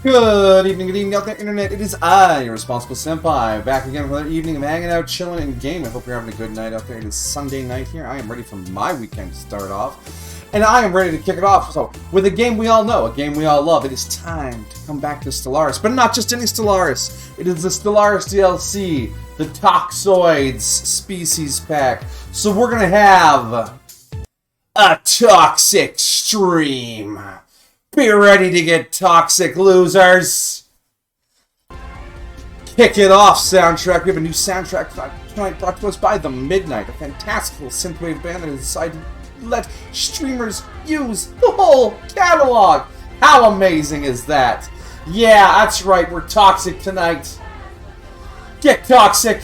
Good evening out there, Internet. It is I, your responsible senpai, back again for another evening of hanging out, chilling, and gaming. I hope you're having a good night out there. It is Sunday night here. I am ready for my weekend to start off, and I am ready to kick it off. So, with a game we all know, a game we all love, it is time to come back to Stellaris. But not just any Stellaris. It is the Stellaris DLC, the Toxoids species pack. So we're gonna have a toxic stream. Be ready to get toxic, losers! Kick it off, soundtrack. We have a new soundtrack tonight brought to us by The Midnight, a fantastical synthwave band that has decided to let streamers use the whole catalog. How amazing is that? Yeah, that's right, we're toxic tonight. Get toxic!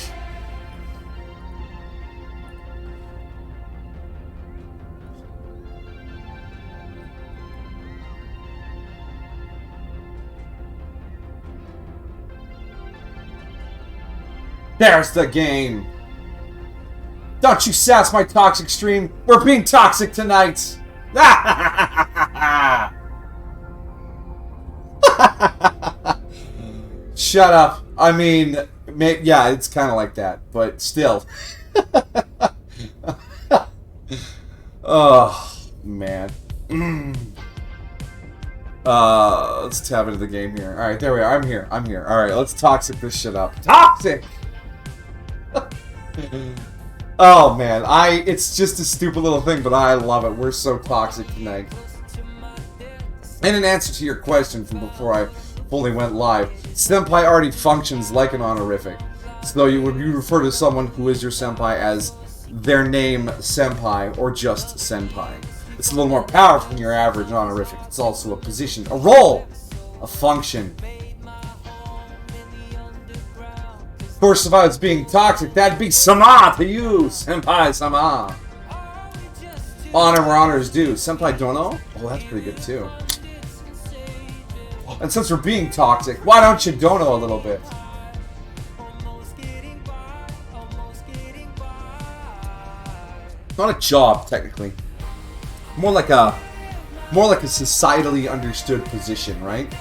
There's the game! Don't you sass my toxic stream! We're being toxic tonight! Shut up. I mean, yeah, it's kind of like that, but still. Oh, man. Let's tap into the game here. Alright, there we are. I'm here. Alright, let's toxic this shit up. Toxic! Oh man, it's just a stupid little thing, but I love it. We're so toxic tonight. And in answer to your question from before I fully went live, Senpai already functions like an honorific. So you refer to someone who is your senpai as their name Senpai or just Senpai. It's a little more powerful than your average honorific. It's also a position, a role, a function. Of course, if I was being toxic, that'd be Sama to you, Senpai Sama. Honor where honor is due. Senpai Dono? Oh, that's pretty good too. And since we're being toxic, why don't you Dono a little bit? Not a job, technically. More like a societally understood position, right?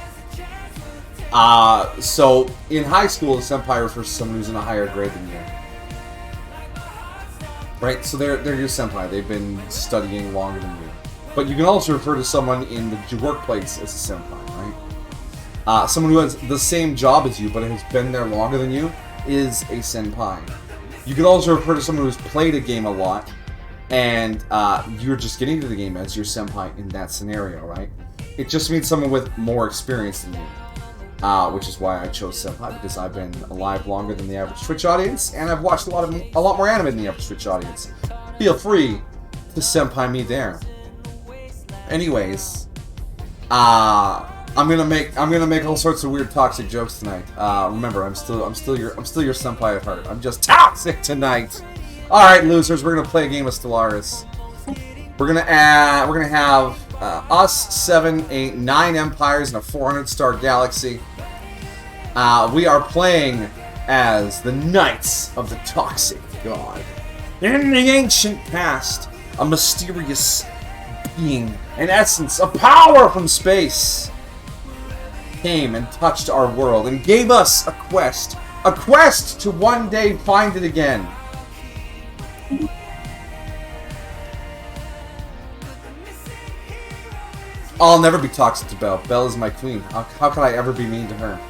So in high school, a senpai refers to someone who's in a higher grade than you. Right? So they're your senpai. They've been studying longer than you. But you can also refer to someone in the workplace as a senpai, right? Someone who has the same job as you, but has been there longer than you, is a senpai. You can also refer to someone who's played a game a lot, and you're just getting into the game as your senpai in that scenario, right? It just means someone with more experience than you. Which is why I chose Senpai, because I've been alive longer than the average Twitch audience, and I've watched a lot more anime than the average Twitch audience. Feel free to Senpai me there. Anyways, I'm gonna make all sorts of weird toxic jokes tonight. Remember, I'm still your Senpai at heart. I'm just toxic tonight. All right, losers, we're gonna play a game of Stellaris. We're gonna have us 7, 8, 9 empires in a 400-star galaxy. We are playing as the Knights of the Toxic God. In the ancient past, a mysterious being, an essence, a power from space, came and touched our world and gave us a quest to one day find it again. I'll never be toxic to Belle. Belle is my queen. How could I ever be mean to her?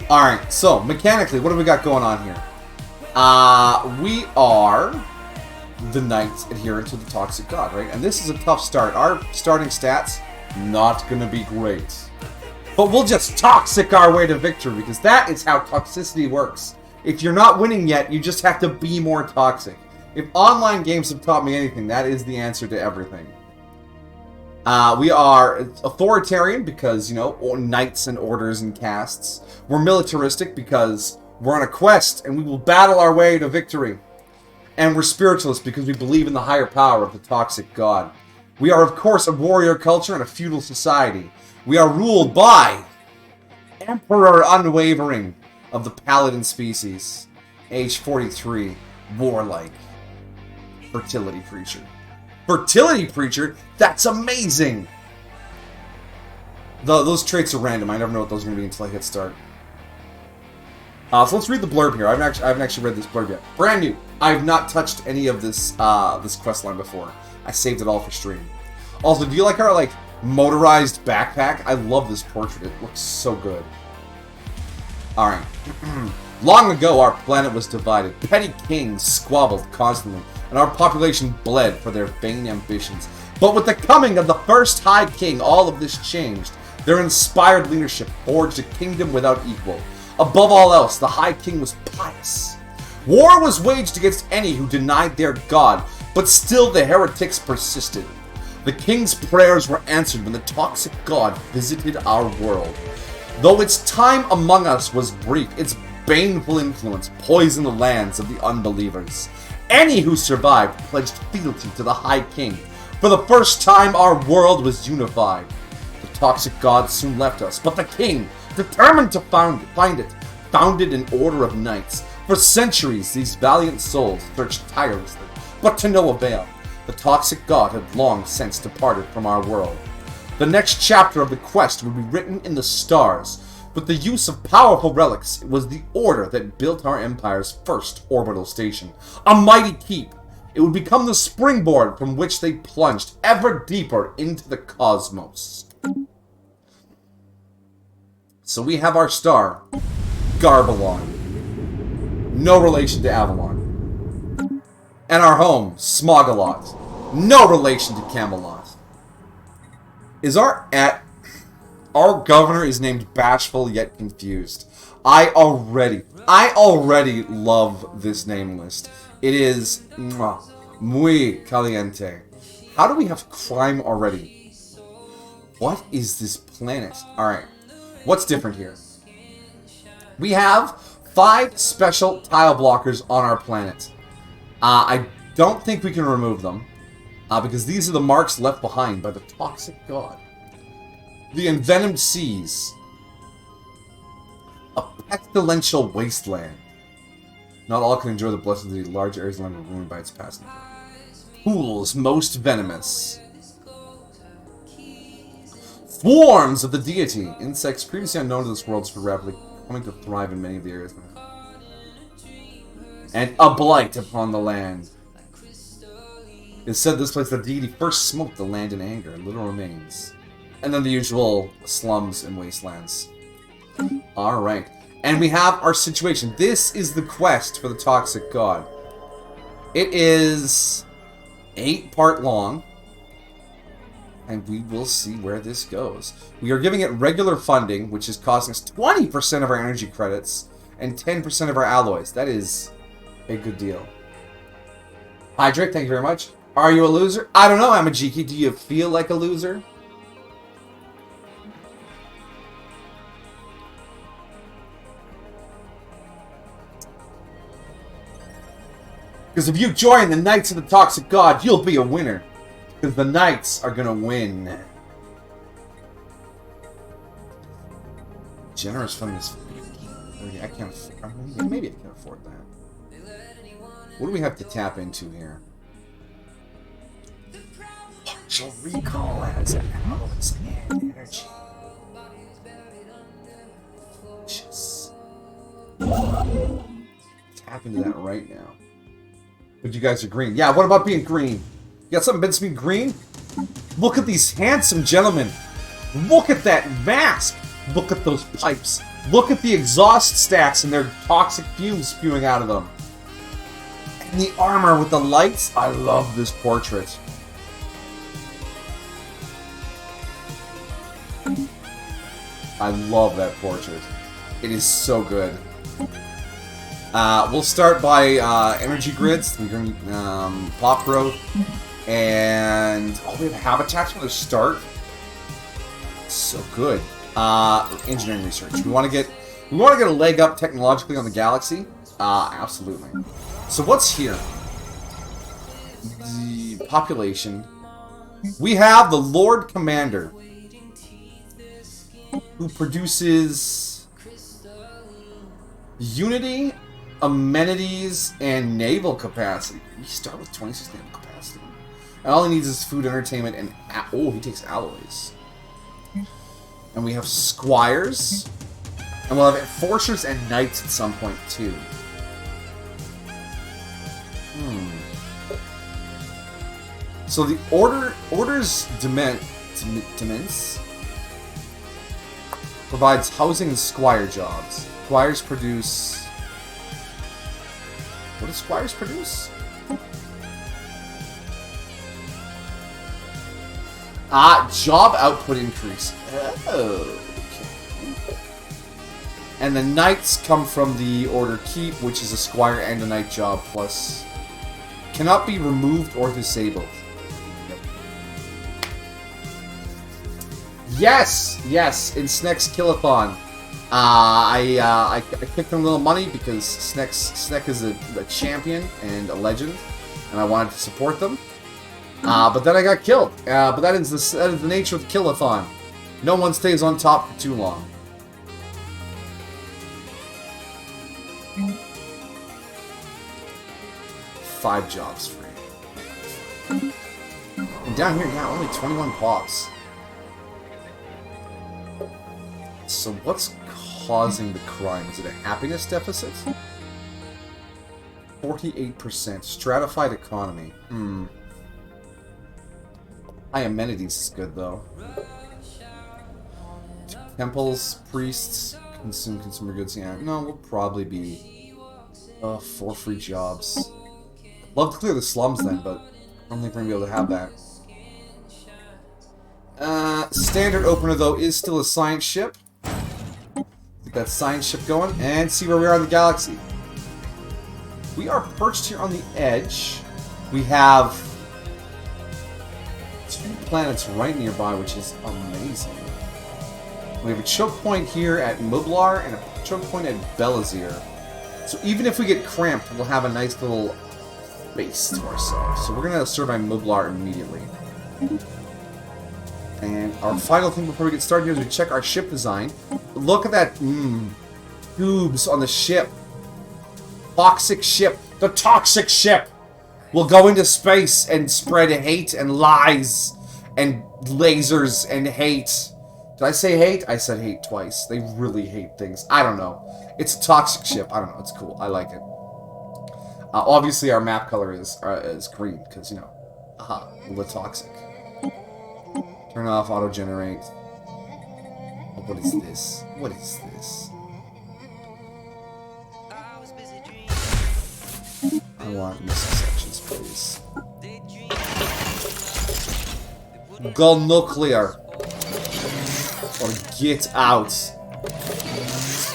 Alright, so, mechanically, what do we got going on here? We are the Knights adherent to the Toxic God, right? And this is a tough start. Our starting stats, not gonna be great. But we'll just toxic our way to victory, because that is how toxicity works. If you're not winning yet, you just have to be more toxic. If online games have taught me anything, that is the answer to everything. We are authoritarian because, you know, knights and orders and castes. We're militaristic because we're on a quest and we will battle our way to victory. And we're spiritualist because we believe in the higher power of the toxic god. We are, of course, a warrior culture and a feudal society. We are ruled by Emperor Unwavering of the Paladin species, age 43, warlike. Fertility Preacher. Fertility Preacher? That's amazing! Those traits are random. I never know what those are going to be until I hit start. So let's read the blurb here. I haven't actually read this blurb yet. Brand new. I have not touched any of this this quest line before. I saved it all for stream. Also, do you like our motorized backpack? I love this portrait. It looks so good. All right. Long ago, our planet was divided. Petty kings squabbled constantly, and our population bled for their vain ambitions. But with the coming of the first High King, all of this changed. Their inspired leadership forged a kingdom without equal. Above all else, the High King was pious. War was waged against any who denied their god, but still the heretics persisted. The king's prayers were answered when the toxic god visited our world. Though its time among us was brief, its baneful influence poisoned the lands of the unbelievers. Any who survived pledged fealty to the High King. For the first time, our world was unified. The toxic god soon left us, but the king, determined to find it, founded an order of knights. For centuries, these valiant souls searched tirelessly, but to no avail. The toxic god had long since departed from our world. The next chapter of the quest would be written in the stars. With the use of powerful relics, it was the order that built our empire's first orbital station. A mighty keep. It would become the springboard from which they plunged ever deeper into the cosmos. So we have our star, Garbalon. No relation to Avalon. And our home, Smogalot. No relation to Camelot. Our governor is named Bashful yet Confused. I already love this name list. It is muy caliente. How do we have crime already? What is this planet? Alright. What's different here? We have 5 special tile blockers on our planet. I don't think we can remove them. Because these are the marks left behind by the toxic god. The envenomed seas. A pestilential wasteland. Not all can enjoy the blessings of the large areas of land were ruined by its passing. Pools most venomous. Swarms of the deity. Insects previously unknown to this world are rapidly coming to thrive in many of the areas. And a blight upon the land. It is said this place the deity first smoked the land in anger, and little remains. And then the usual slums and wastelands. Alright. And we have our situation. This is the quest for the toxic god. It is 8-part long. And we will see where this goes. We are giving it regular funding, which is costing us 20% of our energy credits and 10% of our alloys. That is a good deal. Hi, Drake. Thank you very much. Are you a loser? I don't know, Amajiki. Do you feel like a loser? Because if you join the Knights of the Toxic God, you'll be a winner. Because the Knights are gonna win. Generous funding is... I can't... Maybe I can afford that. What do we have to tap into here? Partial recall has alloys and energy. Just tap into that right now. But you guys are green. Yeah, what about being green? You got something against me green? Look at these handsome gentlemen. Look at that mask. Look at those pipes. Look at the exhaust stacks and their toxic fumes spewing out of them. And the armor with the lights. I love this portrait. I love that portrait. It is so good. We'll start by energy grids. We're going to pop growth. And we have habitats from the start. So good. Engineering research. We want to get a leg up technologically on the galaxy. Absolutely. So what's here? The population. We have the Lord Commander, who produces unity amenities and naval capacity. You start with 26 naval capacity. And all he needs is food, entertainment, and... oh, he takes alloys. And we have squires. And we'll have enforcers and knights at some point, too. So the orders dements provides housing and squire jobs. Squires produce... What do squires produce? Job output increase. Oh, okay. And the knights come from the order keep, which is a squire and a knight job, plus cannot be removed or disabled. Yes, yes, in Sneck's Killathon. I kicked him a little money because Sneck is a champion and a legend, and I wanted to support them. But then I got killed. But that is the nature of the Killathon. No one stays on top for too long. Five jobs free. And down here, yeah, only 21 pops. So what's causing the crime? Is it a happiness deficit? 48%. Stratified economy. High amenities is good, though. Temples, priests, consume consumer goods. Yeah, no, we'll probably be 4 free jobs. Love to clear the slums then, but I don't think we're gonna be able to have that. Standard opener, though, is still a science ship. Get that science ship going and see where we are in the galaxy. We are perched here on the edge. We have 2 planets right nearby, which is amazing. We have a choke point here at Mublar and a choke point at Belazir. So even if we get cramped, we'll have a nice little base to ourselves. So we're going to survey Mublar immediately. And our final thing before we get started here is we check our ship design. Look at that tubes on the ship. Toxic ship. The toxic ship will go into space and spread hate and lies and lasers and hate. Did I say hate? I said hate twice. They really hate things. I don't know. It's a toxic ship. I don't know. It's cool. I like it. Obviously, our map color is green because, you know, the toxic. Turn off auto-generate. What is this? What is this? I want missile sections, please. Go nuclear. Or get out.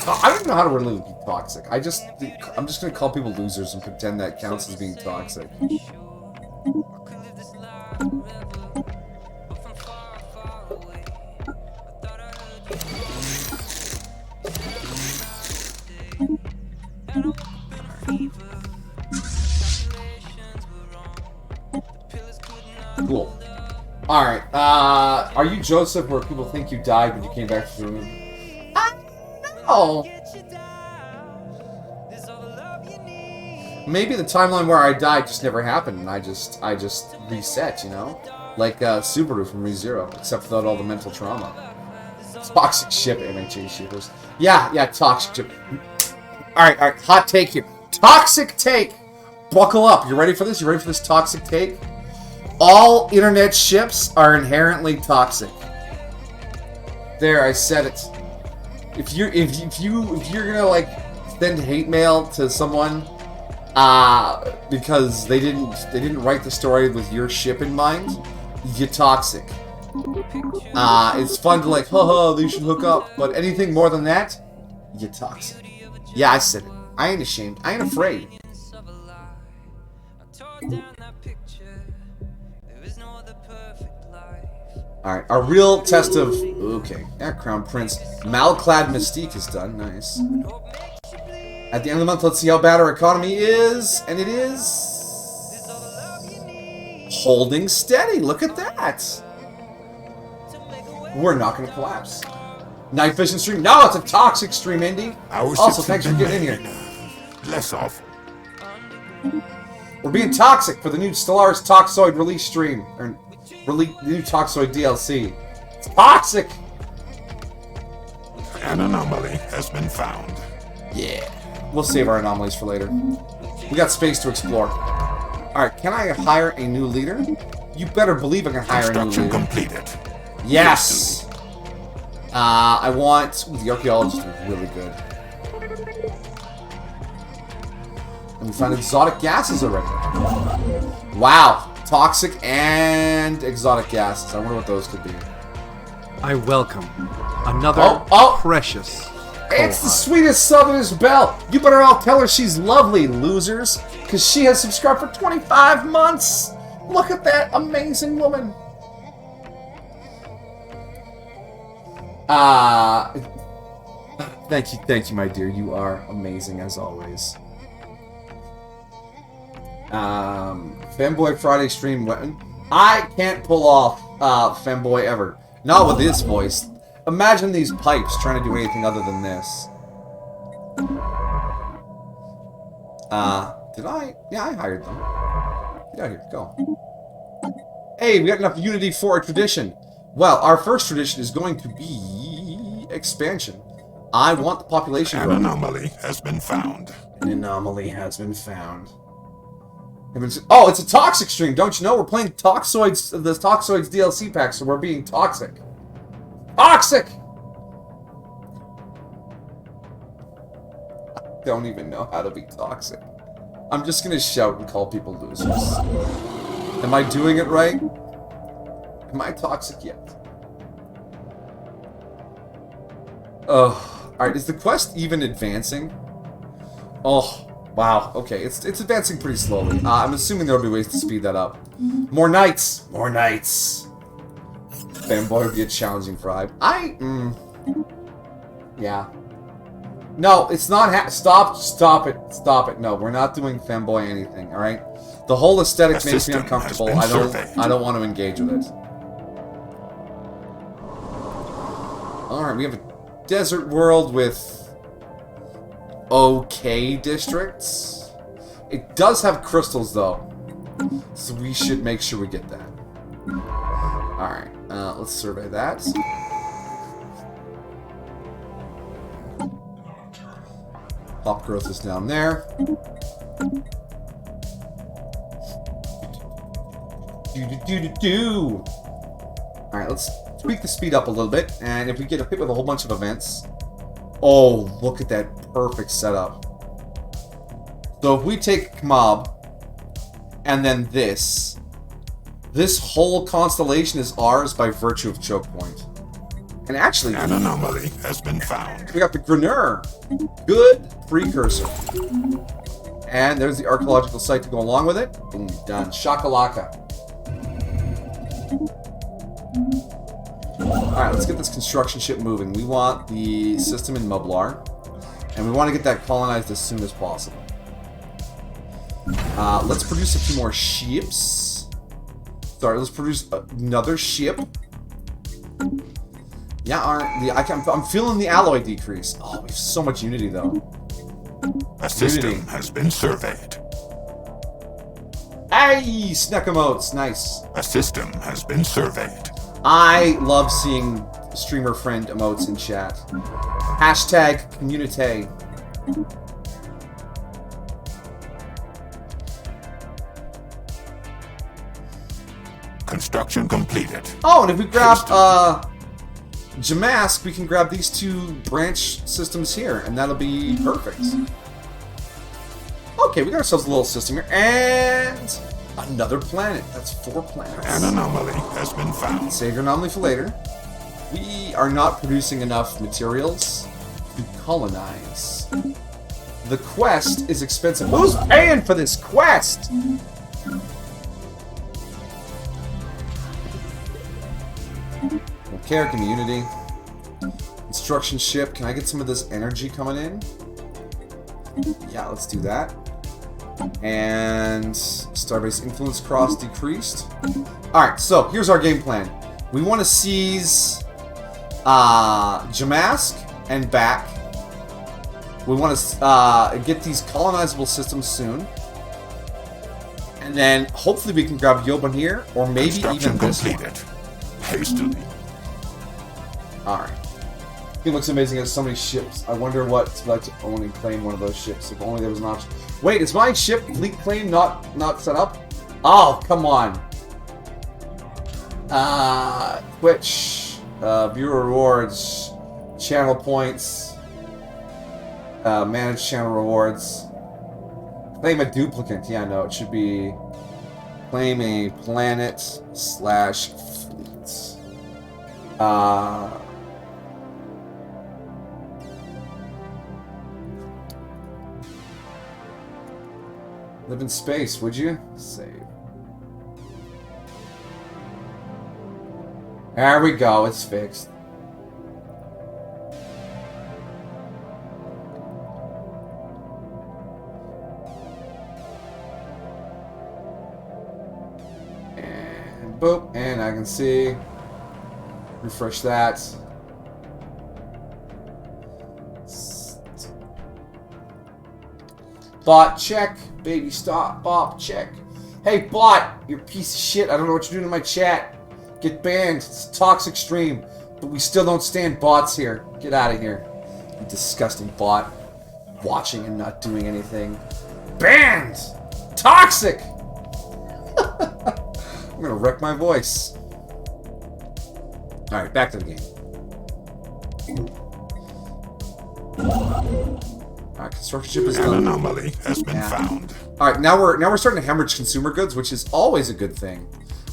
I don't know how to really be toxic. I'm just gonna call people losers and pretend that counts as being toxic. Cool. Alright, are you Joseph where people think you died when you came back to the room? No! Maybe the timeline where I died just never happened and I just reset, you know? Like Subaru from ReZero, except without all the mental trauma. Toxic ship, MHA shooters. Yeah, toxic ship. Alright, hot take here. Toxic take! Buckle up, you ready for this? You ready for this toxic take? All internet ships are inherently toxic. There, I said it. If you're gonna like send hate mail to someone because they didn't write the story with your ship in mind, you're toxic. It's fun to like, haha, they should hook up, but anything more than that, you're toxic. Yeah, I said it. I ain't ashamed. I ain't afraid. Alright, our real test of... Okay, that Crown Prince. Malclad Mystique is done. Nice. At the end of the month, let's see how bad our economy is. And it is... holding steady. Look at that. We're not going to collapse. Night Vision stream. No, it's a toxic stream, Indy. Also, thanks for getting in here. less awful. We're being toxic for the new Stellaris Toxoid release stream. Or new Toxoid DLC. It's toxic! An anomaly has been found. Yeah. We'll save our anomalies for later. We got space to explore. Alright, can I hire a new leader? You better believe I can hire a new leader. Construction completed. Yes! I want... Ooh, the archaeologist is really good. And we found exotic gases already. Wow. Toxic and exotic gases. I wonder what those could be. I welcome another precious It's the sweetest Southernist Belle. You better all tell her she's lovely, losers. Because she has subscribed for 25 months. Look at that amazing woman. Thank you, my dear. You are amazing as always. Femboy Friday stream. I can't pull off Femboy ever. Not with this voice. Imagine these pipes trying to do anything other than this. Did I? Yeah, I hired them. Get out of here. Go. Hey, we got enough unity for a tradition. Well, our first tradition is going to be expansion. I want the population growth. An anomaly has been found. An anomaly has been found. Oh, it's a toxic stream, don't you know? We're playing Toxoids, the Toxoids DLC pack, so we're being toxic. Toxic! I don't even know how to be toxic. I'm just gonna shout and call people losers. Am I doing it right? Am I toxic yet? Oh, alright, is the quest even advancing? Oh. Wow, okay, it's advancing pretty slowly. I'm assuming there'll be ways to speed that up. More knights! More knights! Fanboy would be a challenging bribe. Yeah. No, it's not Stop it. No, we're not doing Fanboy anything, alright? The whole aesthetic makes me uncomfortable. I don't want to engage with it. Alright, we have a desert world with okay districts. It does have crystals though, so we should make sure we get that. Alright, let's survey that. Pop growth is down there. Alright, let's tweak the speed up a little bit, and if we get hit with a whole bunch of events. Oh, look at that perfect setup. So if we take Kmob, and then this whole constellation is ours by virtue of Choke Point. And actually, an anomaly has been found. We got the Greneur. Good precursor. And there's the archaeological site to go along with it. Boom, done. Shakalaka. Alright, let's get this construction ship moving. We want the system in Mublar. And we want to get that colonized as soon as possible. Let's produce a few more ships. Sorry, let's produce another ship. Yeah, I'm feeling the alloy decrease. Oh, we have so much unity, though. A system has been surveyed. Hey, snack emotes, nice. A system has been surveyed. I love seeing streamer friend emotes in chat. Hashtag community. Construction completed. Oh, and if we grab Jamask, we can grab these two branch systems here, and that'll be perfect. Okay, we got ourselves a little system here, and another planet. That's 4 planets. An anomaly has been found. Save your anomaly for later. We are not producing enough materials to colonize. The quest is expensive. Who's paying for this quest? Care community. Construction ship. Can I get some of this energy coming in? Yeah, let's do that. And Starbase influence cross decreased. Alright, so here's our game plan. We want to seize Jamask and back. We want to get these colonizable systems soon. And then hopefully we can grab Yoban here, or maybe even this one. Hastily. Alright. It looks amazing. It has so many ships. I wonder what it's like to own and claim one of those ships. If only there was an option. Wait, is my ship fleet claim not set up? Oh, come on. Twitch. Viewer rewards. Channel points. Manage channel rewards. Claim a duplicate. Yeah, no, it should be claim a planet / fleet. Live in space, would you? Save. There we go, it's fixed. And boop, and I can see. Refresh that. Bot check. Baby stop. Bot check. Hey bot, you piece of shit. I don't know what you're doing in my chat. Get banned. It's a toxic stream. But we still don't stand bots here. Get out of here. You disgusting bot. Watching and not doing anything. Banned! Toxic! I'm gonna wreck my voice. Alright, back to the game. Alright, construction ship is done. An anomaly has been found. Alright, now we're starting to hemorrhage consumer goods, which is always a good thing.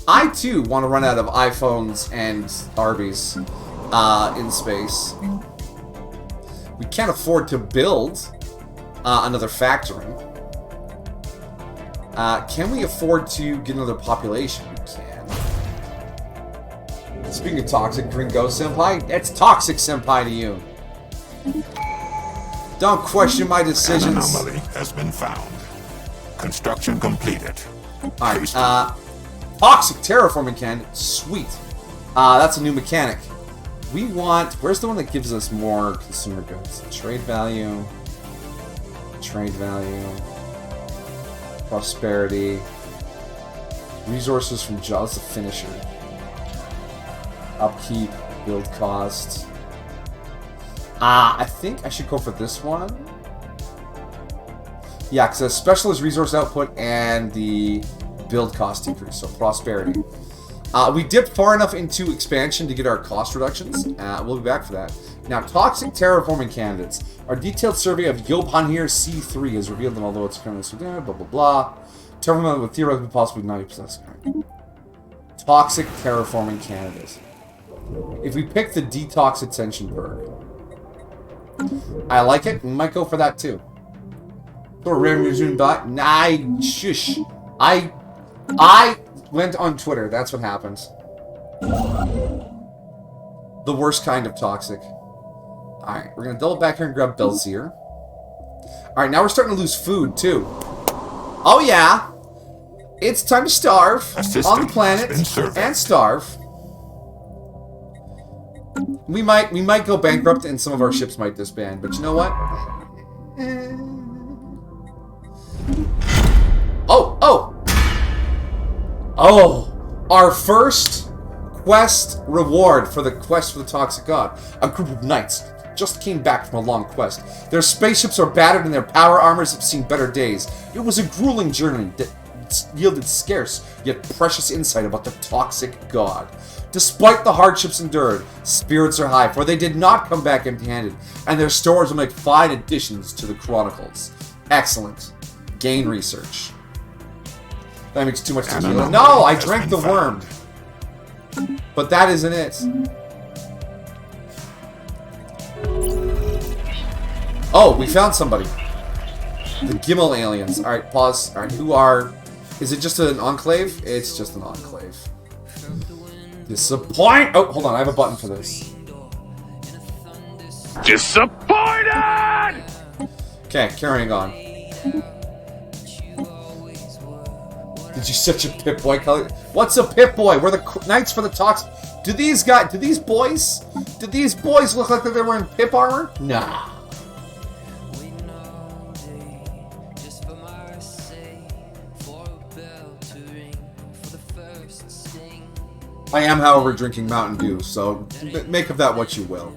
I too want to run out of iPhones and Arby's in space. We can't afford to build another factory. Can we afford to get another population? We can. Speaking of toxic, Gringo Senpai, it's toxic Senpai to you. Don't question my decisions. An anomaly has been found. Construction completed. Alright, toxic terraforming candidate. Sweet. That's a new mechanic. We want... Where's the one that gives us more consumer goods? Trade value. Trade value. Prosperity. Resources from jobs. The finisher. Upkeep. Build cost. I think I should go for this one. Yeah, because it has specialist resource output and the build cost decrease, so prosperity. We dipped far enough into expansion to get our cost reductions. We'll be back for that. Now, toxic terraforming candidates. Our detailed survey of Yobhanir C3 has revealed them, although it's currently so blah blah blah. Terraforming would theoretically possibly 90%. Toxic terraforming candidates. If we pick the detox attention perk, I like it. We might go for that too. Or rare museum bot. Nah, shush. I went on Twitter. That's what happens. The worst kind of toxic. Alright, we're gonna double back here and grab Belzier. Alright, now we're starting to lose food too. Oh yeah! It's time to starve on the planet and starve. We might go bankrupt and some of our ships might disband, but you know what? Oh! Our first quest reward for the quest for the Toxic God. A group of knights just came back from a long quest. Their spaceships are battered and their power armors have seen better days. It was a grueling journey that yielded scarce yet precious insight about the Toxic God. Despite the hardships endured, spirits are high, for they did not come back empty-handed, and their stores will make fine additions to the Chronicles. Excellent. Gain research. That makes too much tequila. No, I drank the worm. But that isn't it. Oh, we found somebody. The Gimel aliens. Alright, pause. Alright, who are... Is it just an enclave? It's just an enclave. Disappoint! Oh, hold on, I have a button for this. Disappointed! Okay, carrying on. Did you such a Pip-Boy color? What's a Pip-Boy? We're the Knights for the Tox. Do these boys look like they're wearing Pip armor? Nah. I am, however, drinking Mountain Dew, so make of that what you will.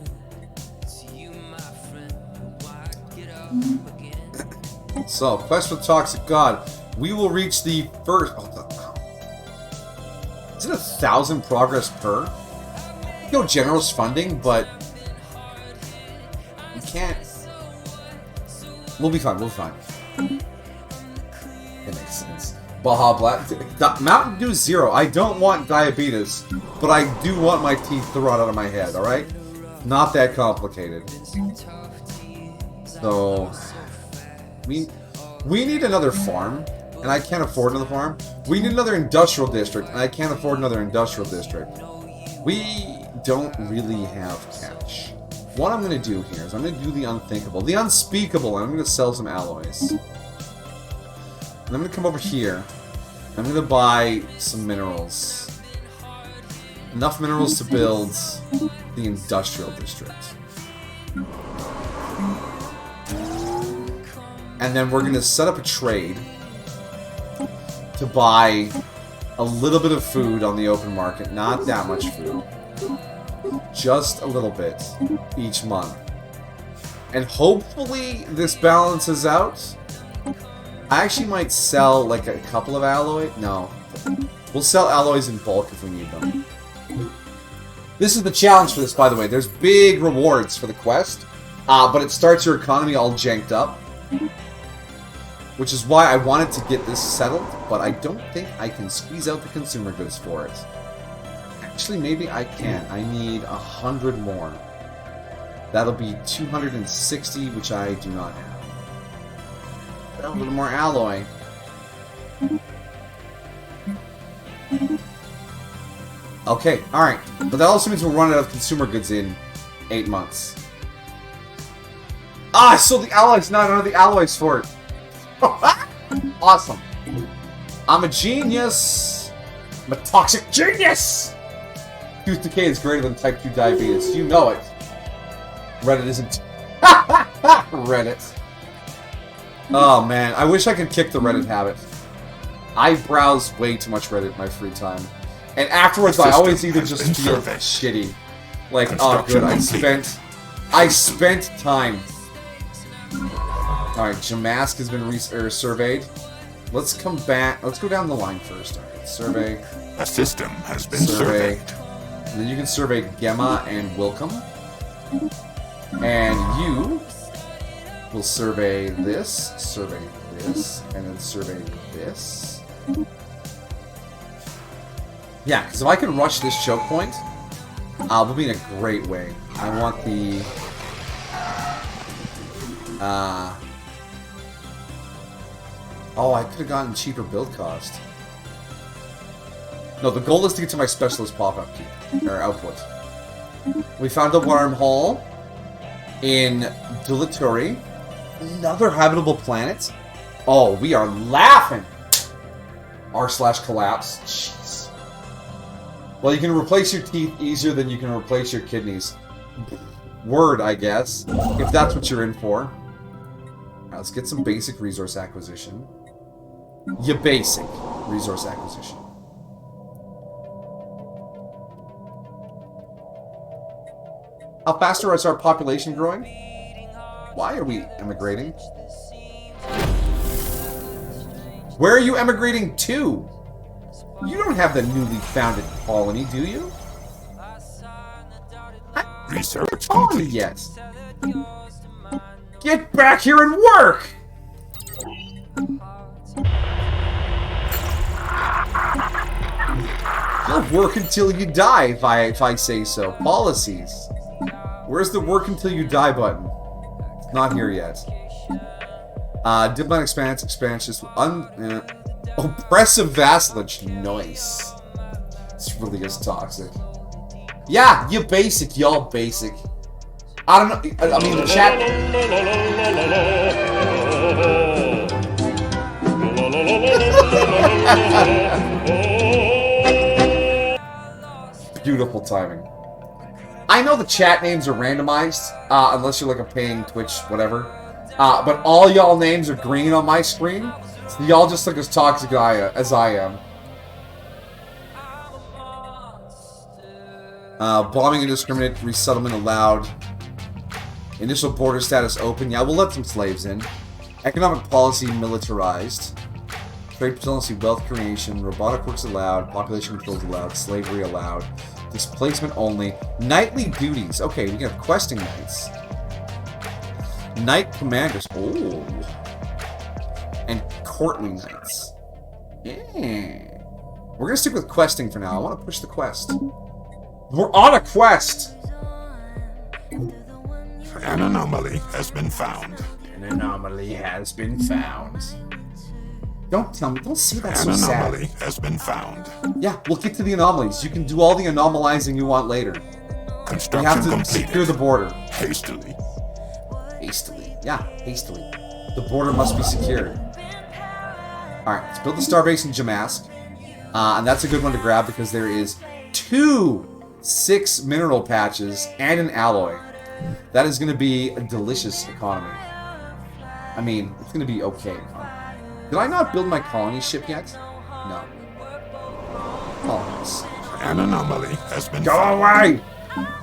So, quest for the Toxic God. We will reach the first... is it 1,000 progress per? Go generous funding, but... we can't... we'll be fine, we'll be fine. It makes sense. Baja Black... Mountain Dew Zero. I don't want diabetes, but I do want my teeth to rot out of my head, alright? Not that complicated. So... We need another farm, and I can't afford another farm. We need another industrial district, and I can't afford another industrial district. We don't really have cash. What I'm going to do here is I'm going to do the unthinkable, the unspeakable, and I'm going to sell some alloys. And I'm going to come over here. I'm going to buy some minerals. Enough minerals to build the industrial district. And then we're going to set up a trade to buy a little bit of food on the open market. Not that much food. Just a little bit each month. And hopefully this balances out. I actually might sell like a couple of alloy. No. We'll sell alloys in bulk if we need them. This is the challenge for this, by the way. There's big rewards for the quest. But it starts your economy all janked up. Which is why I wanted to get this settled, but I don't think I can squeeze out the consumer goods for it. Actually, maybe I can. I need 100 more. That'll be 260, which I do not have. A little more alloy. Okay, alright. But that also means we'll run out of consumer goods in 8 months. Ah, I sold the alloys! Now I don't have the alloys for it. Awesome. I'm a genius. I'm a toxic genius. Tooth decay is greater than type 2 diabetes. You know it. Reddit isn't. Reddit. Oh man, I wish I could kick the Reddit habit. I browse way too much Reddit in my free time. And afterwards I always either just feel shitty. Like, oh good, I spent time. Alright, Jamask has been surveyed. Let's come back. Let's go down the line first. Alright, survey. A system has been surveyed. And then you can survey Gemma and Wilcom. And you will survey this, and then survey this. Yeah, because if I can rush this choke point, we'll be in a great way. I want the... oh, I could have gotten cheaper build cost. No, the goal is to get to my specialist pop-up key, or output. We found a wormhole in Dulaturi. Another habitable planet? Oh, we are laughing! r/collapse. Jeez. Well, you can replace your teeth easier than you can replace your kidneys. Word, I guess. If that's what you're in for. Right, let's get some basic resource acquisition. Your basic resource acquisition. How fast is our population growing? Why are we emigrating? Where are you emigrating to? You don't have the newly founded colony, do you? Research colony yet. Get back here and work! You'll work until you die, if I say so. Policies. Where's the work until you die button? It's not here yet. Diplomat expansion. Oppressive vassalage. Nice. This really is toxic. Yeah, you basic, y'all basic. I don't know. I mean, the chat. Beautiful timing. I know the chat names are randomized, unless you're like a paying Twitch, whatever. But all y'all names are green on my screen. So y'all just look as toxic as I am. Bombing indiscriminate, resettlement allowed. Initial border status open. Yeah, we'll let some slaves in. Economic policy militarized. Trade policy, wealth creation. Robotic works allowed. Population controls allowed. Slavery allowed. Displacement only. Nightly duties. Okay, we have questing knights. Knight commanders. Oh. And courtly knights. Yeah. We're gonna stick with questing for now. I want to push the quest. We're on a quest! An anomaly has been found. An anomaly has been found. Don't tell me. Don't say that so sad. An sad. anomaly has been found. Yeah, we'll get to the anomalies. You can do all the anomalizing you want later. Construction you have to completed. secure the border. Hastily. Hastily. Yeah, hastily. The border must be secured. Alright, let's build the starbase in Jamask. And that's a good one to grab because there is 6 mineral patches and an alloy. That is going to be a delicious economy. I mean, it's going to be okay. Did I not build my colony ship yet? No. Colonize. An anomaly has been Go found. away!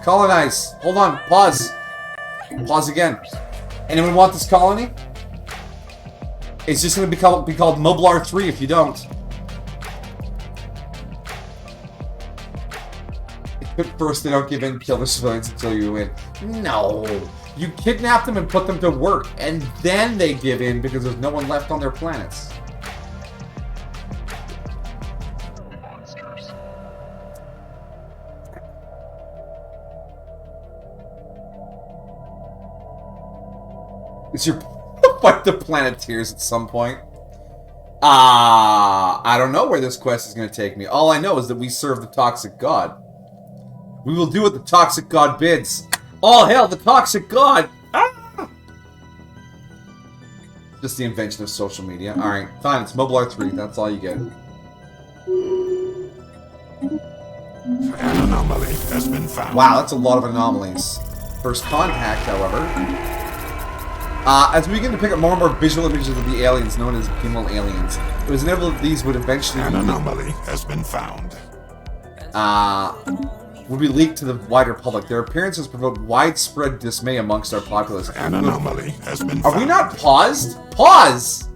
Colonize. Hold on. Pause. Pause again. Anyone want this colony? It's just going to be called Moblar 3 if you don't. At first, they don't give in, kill the civilians until you win. No. You kidnap them and put them to work, and then they give in because there's no one left on their planets. Is your fight the Planeteers at some point? I don't know where this quest is going to take me. All I know is that we serve the Toxic God. We will do what the Toxic God bids. All hail the Toxic God! Ah! Just the invention of social media. Alright, fine, it's Moblar 3. That's all you get. An anomaly has been found. Wow, that's a lot of anomalies. First contact, however. As we begin to pick up more and more visual images of the aliens known as Gimel aliens, it was inevitable that these would eventually An anomaly has been found. would be leaked to the wider public. Their appearances provoked widespread dismay amongst our populace. An anomaly has been found. Are we not paused? Pause!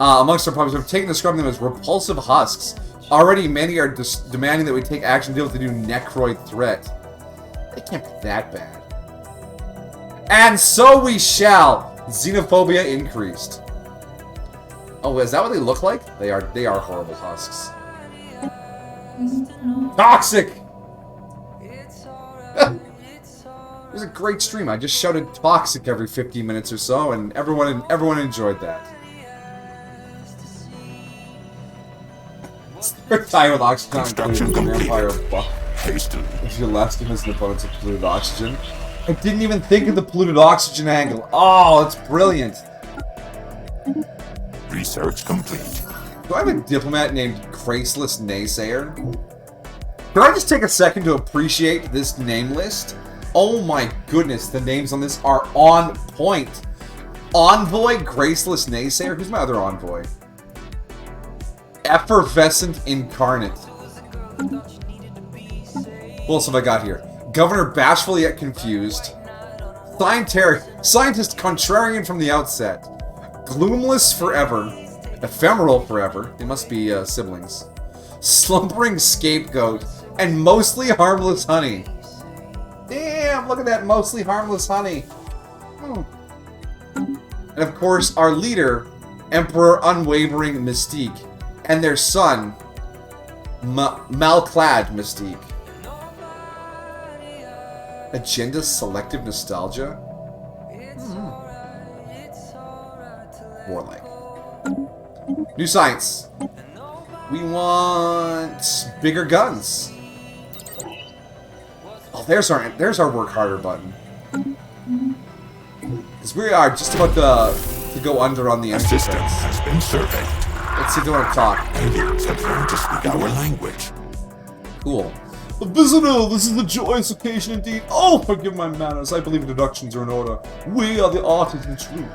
Amongst our populace, we've taken to describing them as repulsive husks. Already, many are demanding that we take action to deal with the new necroid threat. They can't be that bad. And so we shall. Xenophobia increased. Oh, is that what they look like? They are horrible husks. Toxic! It was a great stream. I just shouted toxic every 15 minutes or so, and everyone enjoyed that. Third time with oxygen Construction vampire completed. Hastily. if your last game is an abundance of polluted oxygen. I didn't even think of the polluted oxygen angle. Oh, it's brilliant. Research complete. Do I have a diplomat named Graceless Naysayer? Can I just take a second to appreciate this name list? Oh my goodness, the names on this are on point. Envoy, Graceless Naysayer. Who's my other envoy? Effervescent Incarnate. What else have I got here? Governor Bashful yet confused. Scientist Contrarian from the outset. Gloomless forever. Ephemeral forever. They must be siblings. Slumbering Scapegoat. And Mostly Harmless Honey. Damn, look at that Mostly Harmless Honey. And of course, our leader, Emperor Unwavering Mystique. And their son, Malclad Mystique. Agenda Selective Nostalgia? Warlike. New science. We want bigger guns. Oh, there's our work harder button. Because we are just about to go under on the A energy system fence. has been surveyed. Let's see if they want to talk. Aliens have learned to speak our language. Cool. Visitor, this is a joyous occasion indeed. Oh, forgive my manners. I believe deductions are in order. We are the artists in truth.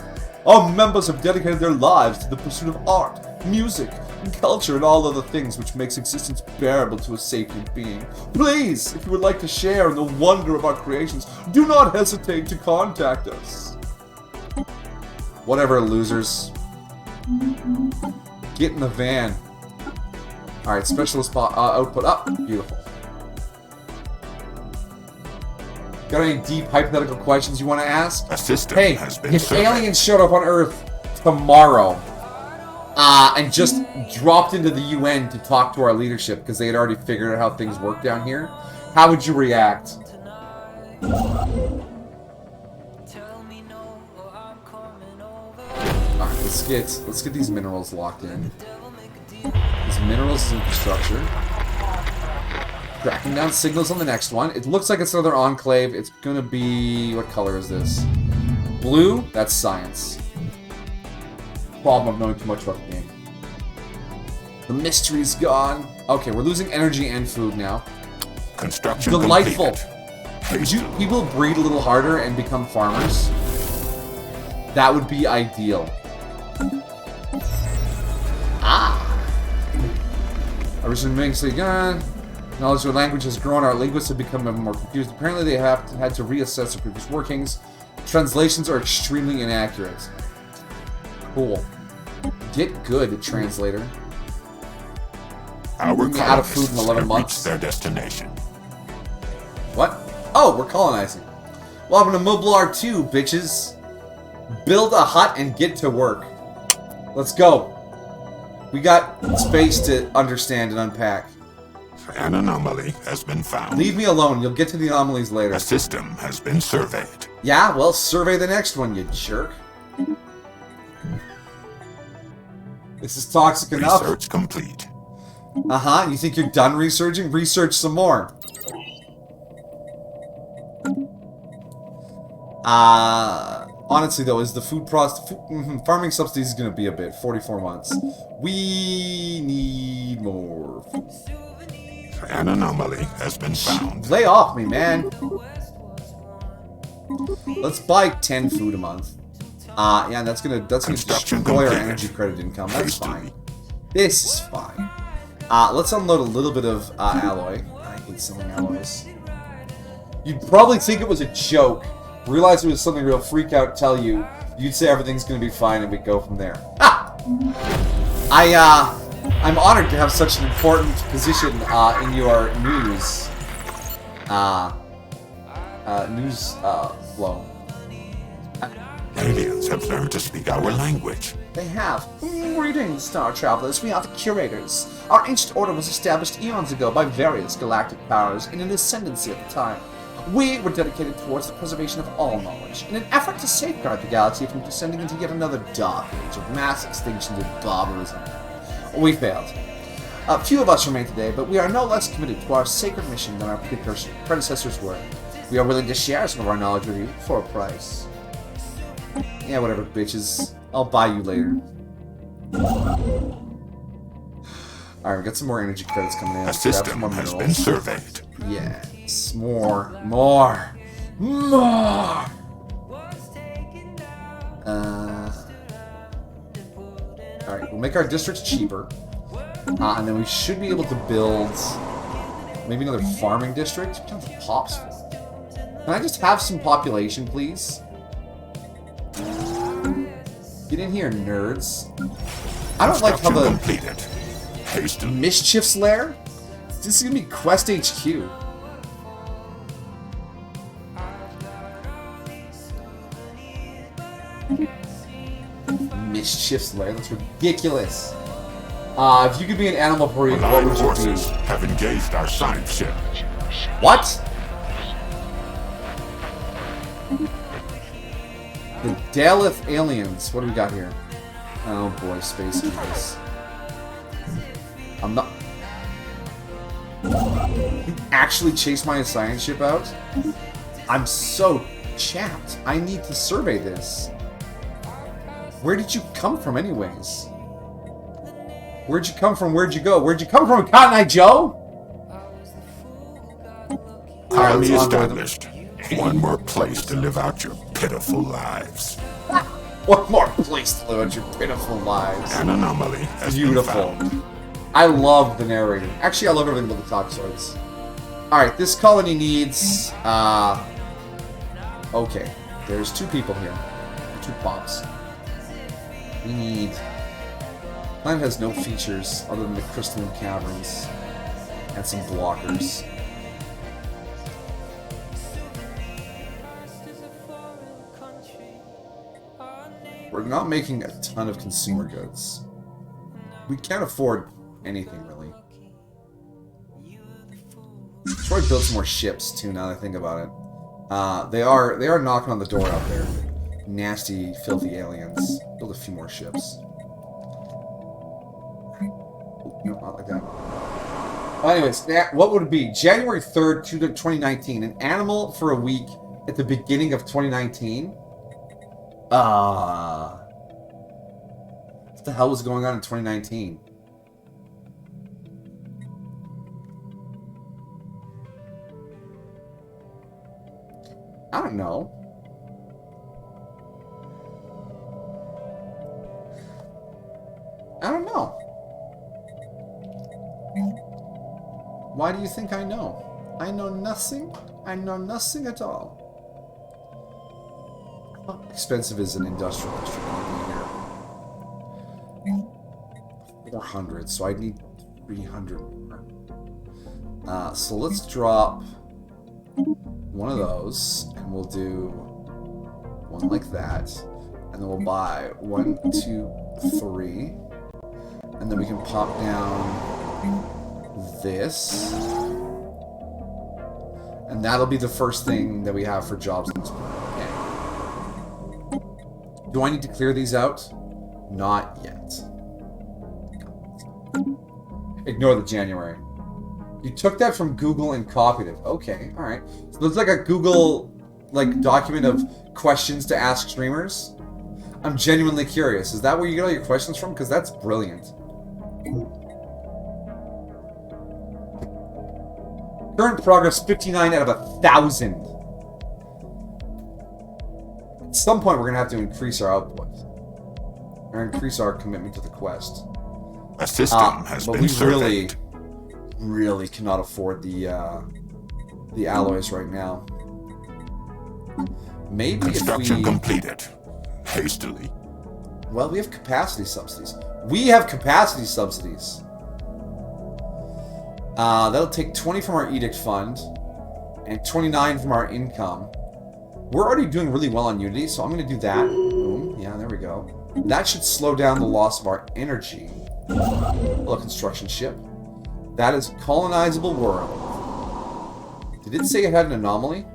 Our members have dedicated their lives to the pursuit of art, music, and culture and all other things which makes existence bearable to a sapient being. Please, if you would like to share in the wonder of our creations, do not hesitate to contact us. Whatever, losers. Get in the van. Alright, specialist output up. Beautiful. Got any deep hypothetical questions you want to ask? A system hey, has been if surveyed. aliens showed up on Earth tomorrow and just dropped into the UN to talk to our leadership because they had already figured out how things work down here, how would you react? Alright, let's get these minerals locked in. These minerals is infrastructure. Tracking down signals on the next one. It looks like it's another enclave. It's gonna be... what color is this? Blue? That's science. Problem of knowing too much about the game. The mystery's gone. Okay, we're losing energy and food now. Construction delightful. completed. Could you people breed a little harder and become farmers? That would be ideal. Originally makes it gone. Knowledge of the language has grown. Our linguists have become more confused. Apparently, they have had to reassess their previous workings. Translations are extremely inaccurate. Cool. Get good, translator. Our me out of food in colonists 11 have months. reached their destination. What? Oh, we're colonizing. Welcome to Moblar 2, bitches. Build a hut and get to work. Let's go. We got space to understand and unpack. An anomaly has been found. Leave me alone. You'll get to the anomalies later. A system has been surveyed. Yeah, well, survey the next one, you jerk. This is toxic enough. Research complete. Uh-huh. You think you're done researching? Research some more. Honestly, though, is the farming subsidies is going to be a bit. 44 months. We need more food. An anomaly has been found. Lay off me, man. Let's buy 10 food a month. Yeah, that's gonna destroy our energy credit income. That's fine. This is fine. Let's unload a little bit of alloy. I hate selling alloys. You'd probably think it was a joke. Realize it was something real. Freak out. Tell you. You'd say everything's gonna be fine, and we go from there. I'm honored to have such an important position in your news flow. Aliens have learned to speak our language. They have. Greetings, Star Travelers. We are the Curators. Our ancient order was established eons ago by various galactic powers in an ascendancy at the time. We were dedicated towards the preservation of all knowledge, in an effort to safeguard the galaxy from descending into yet another dark age of mass extinction and barbarism. We failed. A few of us remain today, but we are no less committed to our sacred mission than our predecessors were. We are willing to share some of our knowledge with you for a price. Yeah, whatever, bitches. I'll buy you later. Alright, we got some more energy credits coming in. A system has been surveyed. Yes. More. Alright, we'll make our districts cheaper. And then we should be able to build maybe another farming district. What kind of pops for? Can I just have some population, please? Get in here, nerds. I don't like how the Mischief's Lair? This is gonna be Quest HQ. Mischief's Lair? That's ridiculous. If you could be an animal breed, what would you be? Have engaged our science ship. What? The Daleth aliens. What do we got here? Oh boy, space eagles. I'm not. You actually chased my science ship out? I'm so chapped. I need to survey this. Where did you come from, anyways? Where'd you come from? Where'd you go? Where'd you come from, Cotton Eye Joe? Army established. One more place to live out your pitiful lives. One more place to live out your pitiful lives. An anomaly has Beautiful. been found. I love the narrator. Actually, I love everything about the Toxoids. Alright, this colony needs, okay. There's 2 people here. 2 pops. We need... Planet has no features other than the crystalline caverns and some blockers. We're not making a ton of consumer goods. We can't afford anything, really. Should probably build some more ships, too, now that I think about it. They are knocking on the door out there. Nasty, filthy aliens. Build a few more ships. No, not like that. Well, anyways, what would it be? January 3rd, 2019. An animal for a week at the beginning of 2019? What the hell was going on in 2019? I don't know. I don't know. Why do you think I know? I know nothing. I know nothing at all. How expensive is an industrial district here? 400, so I need 300 more. So let's drop one of those, and we'll do one like that, and then we'll buy 1, 2, 3, and then we can pop down this, and that'll be the first thing that we have for jobs in this planet. Okay. Do I need to clear these out? Not yet. Ignore the January. You took that from Google and copied it. Okay, alright. So there's like a Google document of questions to ask streamers. I'm genuinely curious. Is that where you get all your questions from? Because that's brilliant. Current progress 59 out of 1,000. At some point we're going to have to increase our output. Or increase our commitment to the quest. A system has been surveyed. Really cannot afford the alloys right now. Maybe Construction if we... completed. Hastily. Well, we have capacity subsidies. We have capacity subsidies. That'll take 20 from our edict fund and 29 from our income. We're already doing really well on Unity, so I'm going to do that. Boom. Yeah, there we go. That should slow down the loss of our energy. Hello, construction ship. That is colonizable world. Did it say it had an anomaly?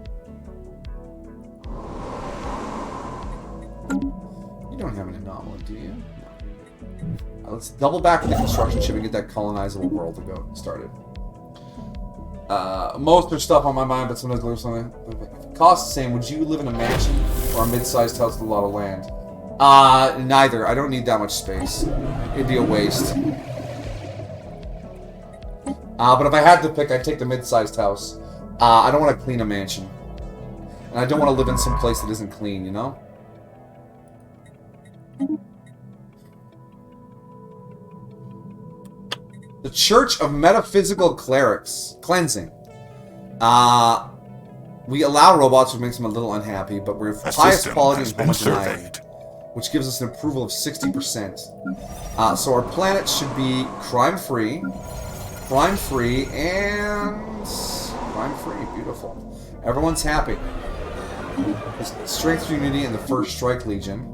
You don't have an anomaly, do you? No. Let's double back to the construction ship and get that colonizable world to go started. Most of stuff on my mind, but sometimes there's something. If it costs the same, would you live in a mansion or a mid-sized house with a lot of land? Neither. I don't need that much space. It'd be a waste. But if I had to pick, I'd take the mid-sized house. I don't want to clean a mansion. And I don't want to live in some place that isn't clean, you know? The Church of Metaphysical Clerics. Cleansing. We allow robots, which makes them a little unhappy, but we're highest quality and homogeneity, which gives us an approval of 60%. So our planet should be crime-free, crime-free, and crime-free. Beautiful. Everyone's happy. Strength Unity and the First Strike Legion.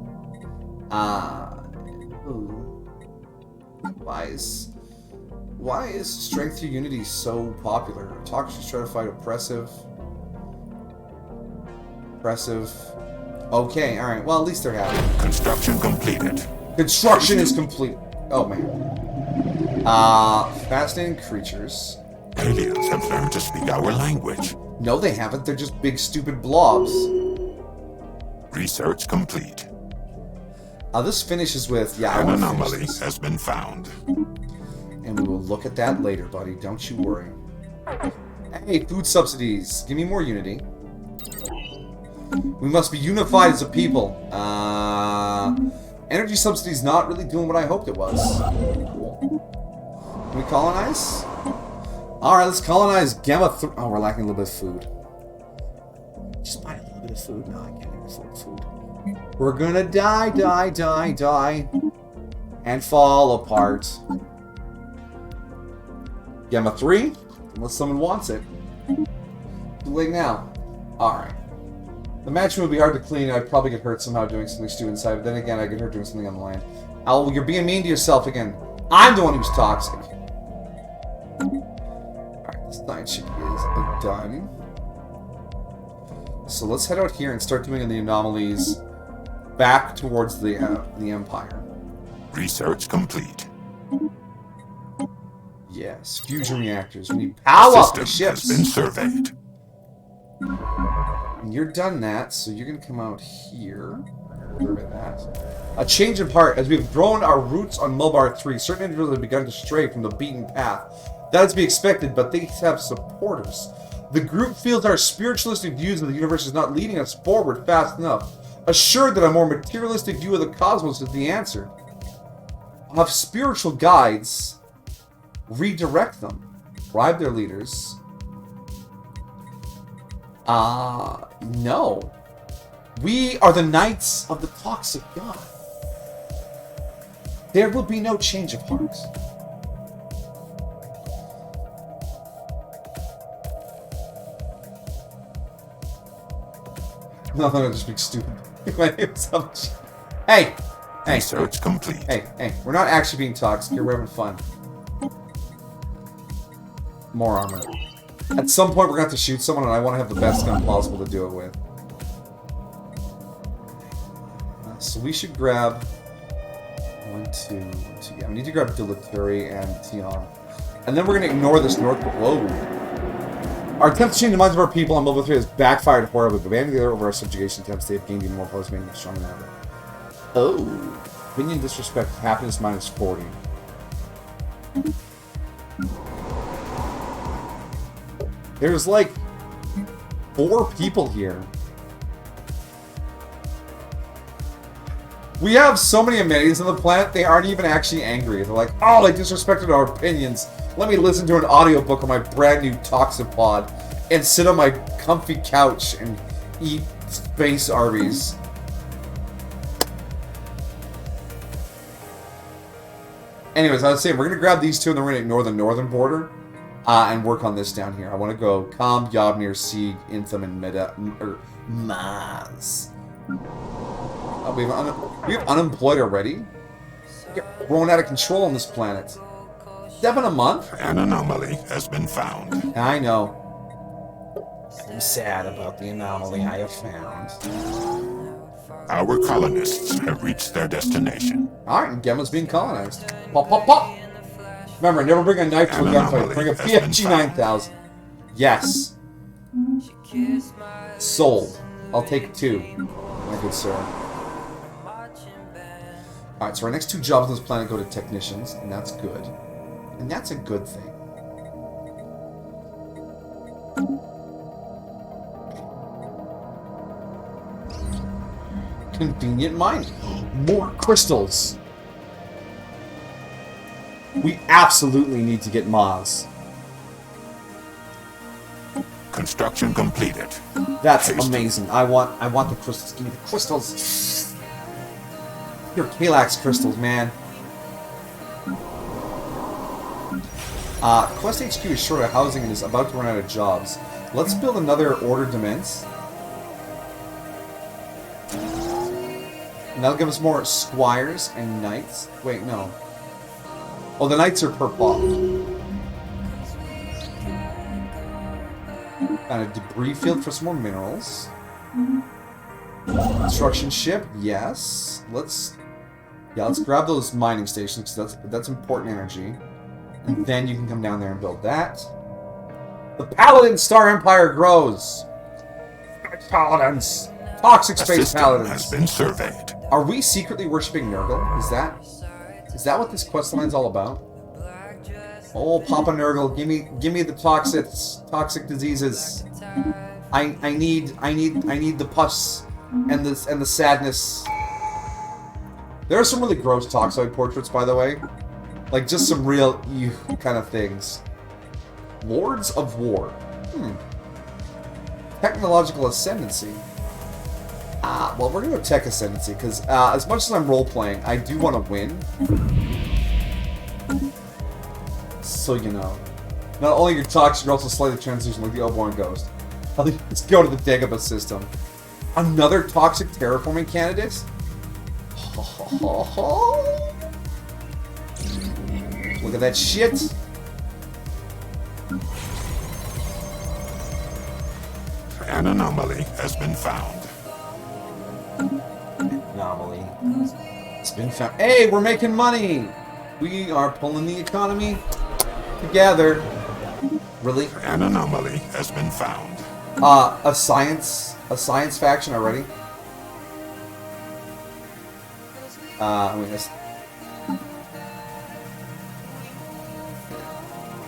Why is Strength through Unity so popular? Toxic, stratified, oppressive. Okay, alright. Well, at least they're happy. Construction completed. Construction is complete. Oh, man. Fascinating creatures. Aliens have learned to speak our language. No, they haven't. They're just big, stupid blobs. Research complete. This finishes with... Yeah, An anomaly has been found. And we will look at that later, buddy. Don't you worry. Hey, food subsidies. Give me more unity. We must be unified as a people. Energy subsidy's not really doing what I hoped it was. Cool. Can we colonize? Alright, let's colonize Gamma 3. Oh, we're lacking a little bit of food. Just buy a little bit of food. No, I can't even afford food. We're gonna die, and fall apart. Gamma 3, unless someone wants it. Too late now. Alright. The mansion would be hard to clean, and I'd probably get hurt somehow doing something stupid inside, but then again, I get hurt doing something on the land. Owl, you're being mean to yourself again. I'm the one who's toxic. Alright, this night shift is done. So let's head out here and start doing the anomalies back towards the Empire. Research complete. Yes, fusion reactors. We need power up the System ships. has been surveyed. And you're done that, so you're gonna come out here. That. A change of heart. As we've grown our roots on Mulbar 3, certain individuals have begun to stray from the beaten path. That is to be expected, but they have supporters. The group feels our spiritualistic views of the universe is not leading us forward fast enough. Assured that a more materialistic view of the cosmos is the answer. I'll have spiritual guides redirect them. Bribe their leaders. No. We are the Knights of the Toxic God. There will be no change of heart. No, just being stupid. My name's Hey! Hey! Research complete. Hey, we're not actually being toxic here, we're having fun. More armor. At some point we're going to have to shoot someone and I want to have the best gun possible to do it with. So we should grab... 1, 2, yeah, we need to grab Dilatory and Tiana. And then we're going to ignore this North... Whoa! Our attempt to change the minds of our people on Level 3 has backfired horribly. Banding together over our subjugation attempts, they have gained even more points, making us stronger than ever. Oh. Opinion disrespect, happiness minus 40. There's like 4 people here. We have so many amenities on the planet, they aren't even actually angry. They're like, oh, they disrespected our opinions. Let me listen to an audiobook on my brand new Toxopod and sit on my comfy couch and eat space Arby's. Anyways, I was saying, we're going to grab these two and then we're going to ignore the northern border and work on this down here. I want to go Calm, Yavnir, Sieg, Intham, and Maz. Oh, we have unemployed already? We're growing out of control on this planet. 7 a month? An anomaly has been found. I know. I'm sad about the anomaly I have found. Our colonists have reached their destination. Alright, and Gemma's being colonized. Pop, pop, pop! Remember, never bring a knife to a gunfight. Bring a PFG 9000. Yes. Sold. I'll take 2, my good sir. Alright, so our next 2 jobs on this planet go to technicians, and that's good. And that's a good thing. Convenient mining. More crystals. We absolutely need to get Maz. Construction completed. That's amazing. I want the crystals. Give me the crystals. Your Kalax crystals, man. Quest HQ is short of housing and is about to run out of jobs. Let's build another Order Dements. And that'll give us more Squires and Knights. Wait, no. Oh, the Knights are per pop. Got a debris field for some more minerals. Construction ship, yes. Let's grab those mining stations because that's important energy. And then you can come down there and build that. The Paladin Star Empire grows. Paladins. Toxic Space Paladins. Has been surveyed. Are we secretly worshipping Nurgle? Is that what this questline's all about? Oh, Papa Nurgle, give me the toxic diseases. I need the pus and the sadness. There are some really gross Toxoid portraits, by the way. Like, just some real ew kind of things. Lords of War. Technological Ascendancy. Well, we're going to go Tech Ascendancy, because as much as I'm role-playing, I do want to win. So, you know. Not only you're toxic, you're also slightly transition like the Oborn Ghost. Let's go to the Dagobah system. Another toxic terraforming candidate? Look at that shit. An anomaly has been found. Anomaly. It's been found. Hey, we're making money! We are pulling the economy together. Really? An anomaly has been found. A science faction already.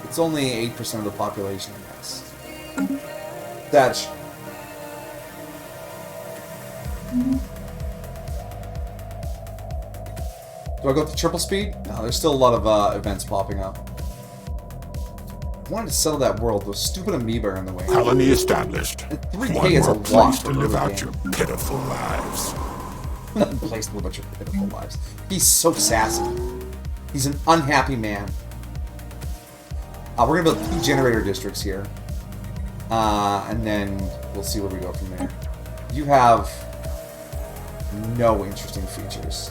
It's only 8% of the population, I guess. That's. Do I go to triple speed? No, there's still a lot of events popping up. I wanted to settle that world. Those stupid amoeba are in the way. Colony established. 3K One is a more lot place for to live a out game. your pitiful lives. Place to live out your pitiful lives. He's so sassy. He's an unhappy man. We're gonna build 2 generator districts here. And then we'll see where we go from there. You have no interesting features.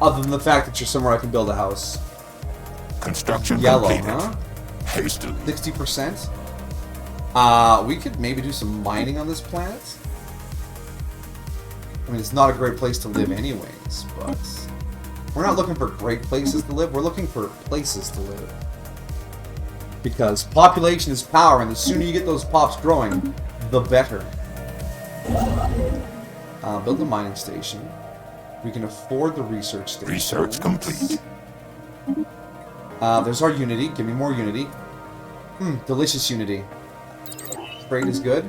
Other than the fact that you're somewhere I can build a house. Construction Yellow, completed. huh? Hastily. 60%? We could maybe do some mining on this planet. I mean, it's not a great place to live anyways, but... We're not looking for great places to live, we're looking for places to live. Because population is power, and the sooner you get those pops growing, the better. Build a mining station. We can afford the research station. Research complete. There's our unity. Give me more unity. Delicious unity. Trade is good.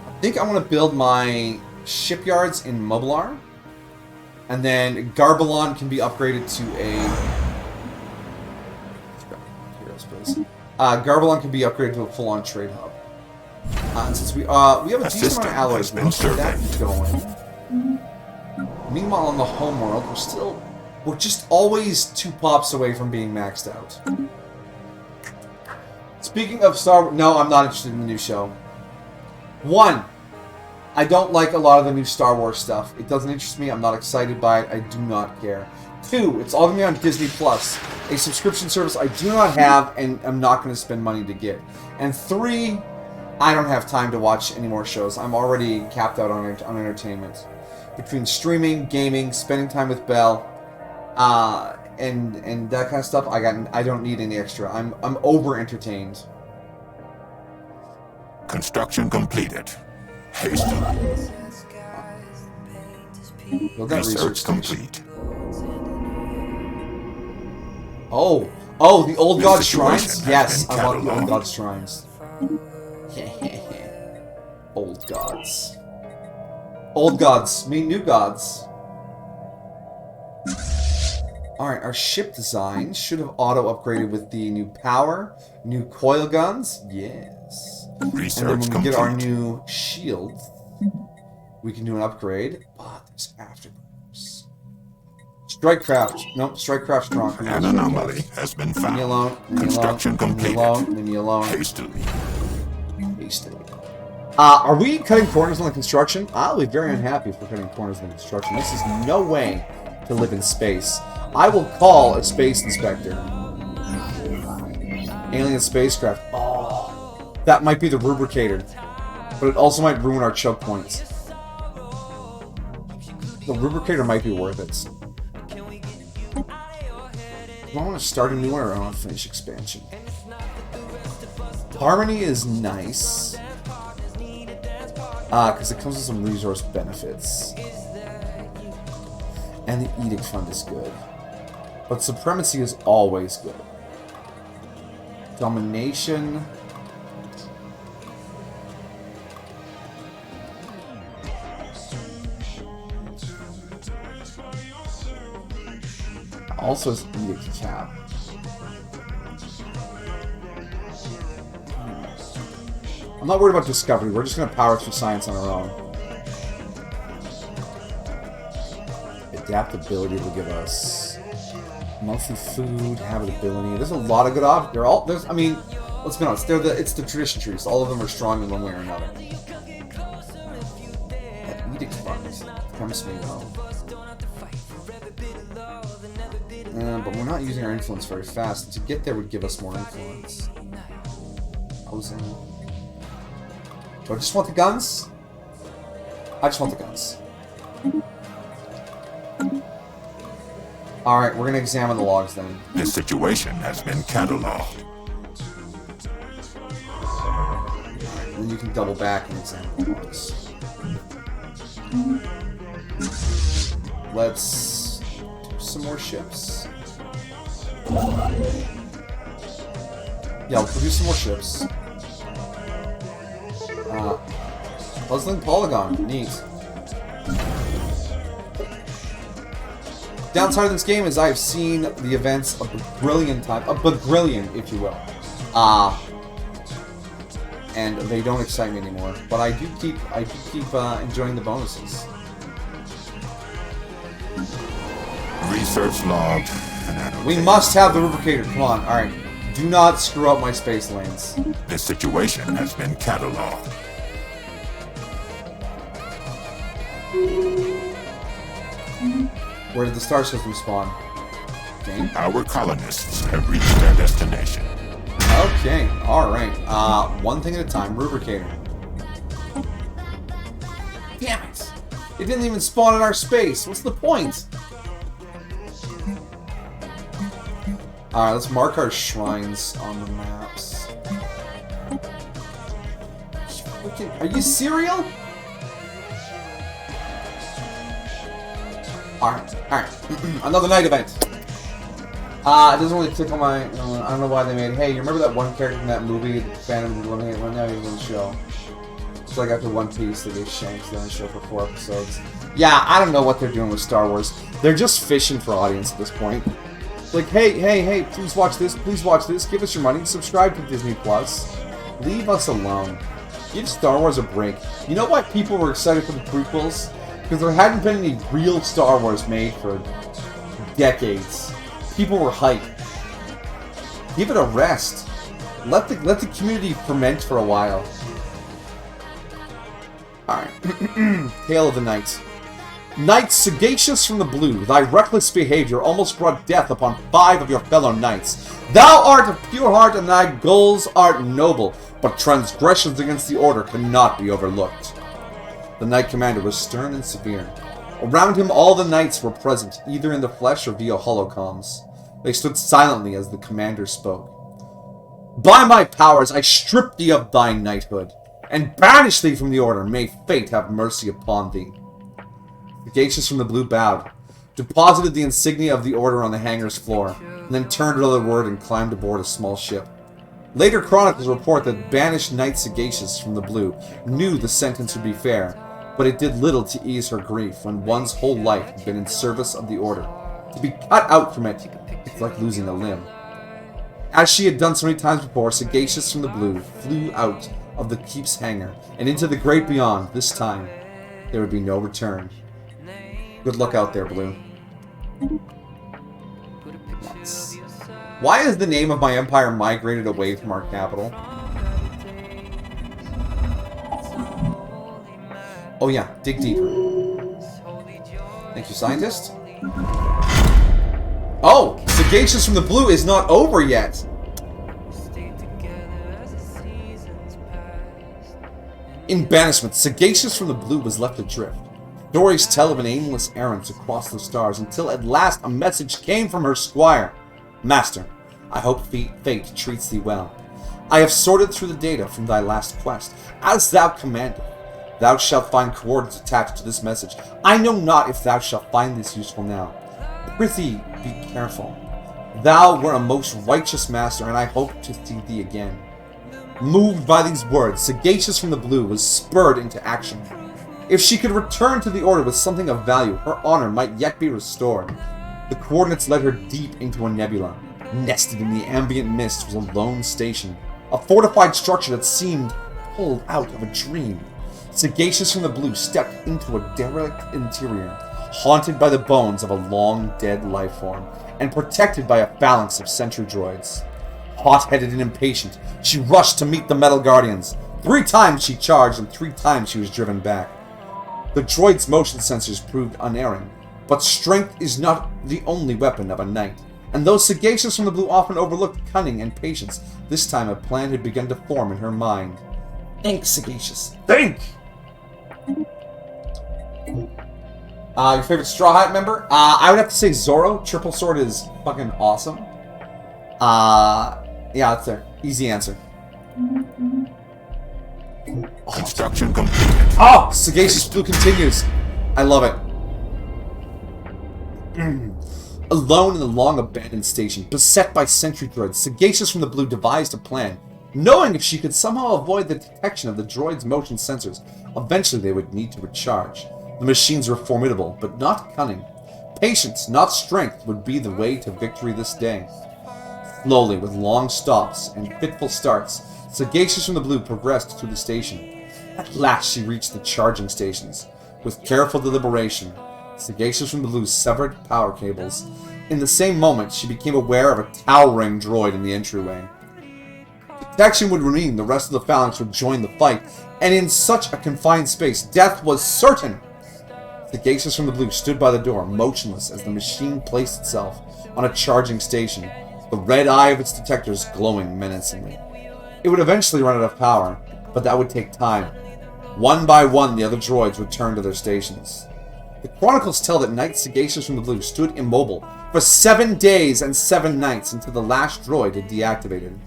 I think I want to build my shipyards in Mobilar. And then Garbalon can be upgraded to a... Heroes, please. Garbalon can be upgraded to a full-on trade hub. And since we have a decent amount of alloys, we'll keep that going. Meanwhile, on the homeworld, we're just always 2 pops away from being maxed out. Speaking of Star Wars, no, I'm not interested in the new show. 1, I don't like a lot of the new Star Wars stuff. It doesn't interest me. I'm not excited by it. I do not care. 2, it's all going to be on Disney Plus, a subscription service I do not have and I'm not going to spend money to get. And 3, I don't have time to watch any more shows. I'm already capped out on entertainment. Between streaming, gaming, spending time with Belle, and that kind of stuff, I don't need any extra. I'm over entertained. Construction completed. Hastily. Build that research complete. Oh, the Old God Shrines? Yes, I want the Old God Shrines. Old Gods. Old Gods mean new gods. Alright, our ship design should have auto-upgraded with the new power, new coil guns, yes. Research and then when we complete. get our new shield, we can do an upgrade. But there's afterburners. Strikecraft. Nope, Strikecraft strong. An anomaly has been Leave me found. alone. Leave me Construction alone. Leave me completed. alone. Leave me alone. Hastily. Hastily. Are we cutting corners on the construction? I'll be very unhappy if we're cutting corners on the construction. This is no way to live in space. I will call a space inspector. Alien spacecraft. Oh, that might be the rubricator. But it also might ruin our choke points. The rubricator might be worth it. Do I want to start a new one or I want to finish expansion? Harmony is nice. Because it comes with some resource benefits. And the Edict Fund is good. But Supremacy is always good. Also has edict cap. I'm not worried about discovery. We're just going to power through science on our own. Adaptability will give us monthly food, habitability. There's a lot of good options. They're all. There's. I mean, let's be honest. It's the tradition trees. All of them are strong in one way or another. That edict funds comes to me though. But we're not using our influence very fast. To get there would give us more influence. Housing. Do I just want the guns? I just want the guns. Alright, we're gonna examine the logs then. This situation has been cataloged. Then you can double back and examine the logs. Let's do some more ships. Yeah, we'll produce some more ships. Puzzling Polygon. Neat. Downside of this game is I have seen the events a brilliant time. A bagrillion, if you will. And they don't excite me anymore. But I do keep enjoying the bonuses. Research logged. We must have the lubricator. Come on. Alright. Do not screw up my space lanes. This situation has been cataloged. Where did the star system spawn? Game? Our colonists have reached their destination. Okay, alright. One thing at a time. Rubricator. Damn it! It didn't even spawn in our space. What's the point? Alright, let's mark our shrines on the maps. Are you serial? Alright. Another night event. It doesn't really tickle my... I don't know why they made... Hey, you remember that one character in that movie, the Phantom Eliminated? Well, now he's on the show. It's like after One Piece, they get Shanks on the show for 4 episodes. Yeah, I don't know what they're doing with Star Wars. They're just fishing for audience at this point. Like, hey, please watch this, give us your money, subscribe to Disney Plus. Leave us alone. Give Star Wars a break. You know why people were excited for the prequels? Because there hadn't been any real Star Wars made for decades. People were hyped. Give it a rest. Let the community ferment for a while. Alright. Tale of the Knight. Knight sagacious from the blue, thy reckless behavior almost brought death upon 5 of your fellow knights. Thou art of pure heart and thy goals art noble, but transgressions against the order cannot be overlooked. The knight commander was stern and severe. Around him all the knights were present, either in the flesh or via holocomms. They stood silently as the commander spoke. By my powers I strip thee of thy knighthood, and banish thee from the order. May fate have mercy upon thee. Sagacious from the blue bowed, deposited the insignia of the order on the hangar's floor, and then turned without a word and climbed aboard a small ship. Later chronicles report that banished Knight Sagacious from the blue knew the sentence would be fair, but it did little to ease her grief when one's whole life had been in service of the order. To be cut out from it, it's like losing a limb. As she had done so many times before, Sagacious from the blue flew out of the keep's hangar and into the great beyond. This time, there would be no return. Good luck out there, Blue. Nice. Why has the name of my empire migrated away from our capital? Oh yeah, dig deeper. Thank you, scientist. Oh! Sagacious from the blue is not over yet! In banishment, Sagacious from the blue was left adrift. Stories tell of an aimless errand across the stars until at last a message came from her squire. Master, I hope fate treats thee well. I have sorted through the data from thy last quest. As thou commanded, thou shalt find coordinates attached to this message. I know not if thou shalt find this useful now. Prithee, be careful. Thou wert a most righteous master, and I hope to see thee again. Moved by these words, Sagacious from the blue was spurred into action. If she could return to the order with something of value, her honor might yet be restored. The coordinates led her deep into a nebula. Nested in the ambient mist was a lone station, a fortified structure that seemed pulled out of a dream. Sagacious from the Blue stepped into a derelict interior, haunted by the bones of a long-dead lifeform, and protected by a phalanx of sentry droids. Hot-headed and impatient, she rushed to meet the Metal Guardians. 3 times she charged, and 3 times she was driven back. The droid's motion sensors proved unerring, but strength is not the only weapon of a knight. And though Sagacious from the Blue often overlooked cunning and patience, this time a plan had begun to form in her mind. Think, Sagacious, think! Your favorite Straw Hat member? I would have to say Zorro. Triple Sword is fucking awesome. Yeah, that's there. Easy answer. Construction completed. Oh! Sagacious Blue continues. I love it. Alone in the long-abandoned station, beset by sentry droids, Sagacious from the Blue devised a plan. Knowing if she could somehow avoid the detection of the droids' motion sensors, eventually they would need to recharge. The machines were formidable, but not cunning. Patience, not strength, would be the way to victory this day. Slowly, with long stops and fitful starts, Sagacious from the Blue progressed through the station. At last she reached the charging stations. With careful deliberation, Sagacious from the Blue severed power cables. In the same moment, she became aware of a towering droid in the entryway. Detection would remain, the rest of the phalanx would join the fight, and in such a confined space, death was certain! Sagacious from the Blue stood by the door, motionless as the machine placed itself on a charging station, the red eye of its detectors glowing menacingly. It would eventually run out of power, but that would take time. One by one, the other droids returned to their stations. The chronicles tell that Knight Sagacious from the Blue stood immobile for 7 days and 7 nights until the last droid had deactivated.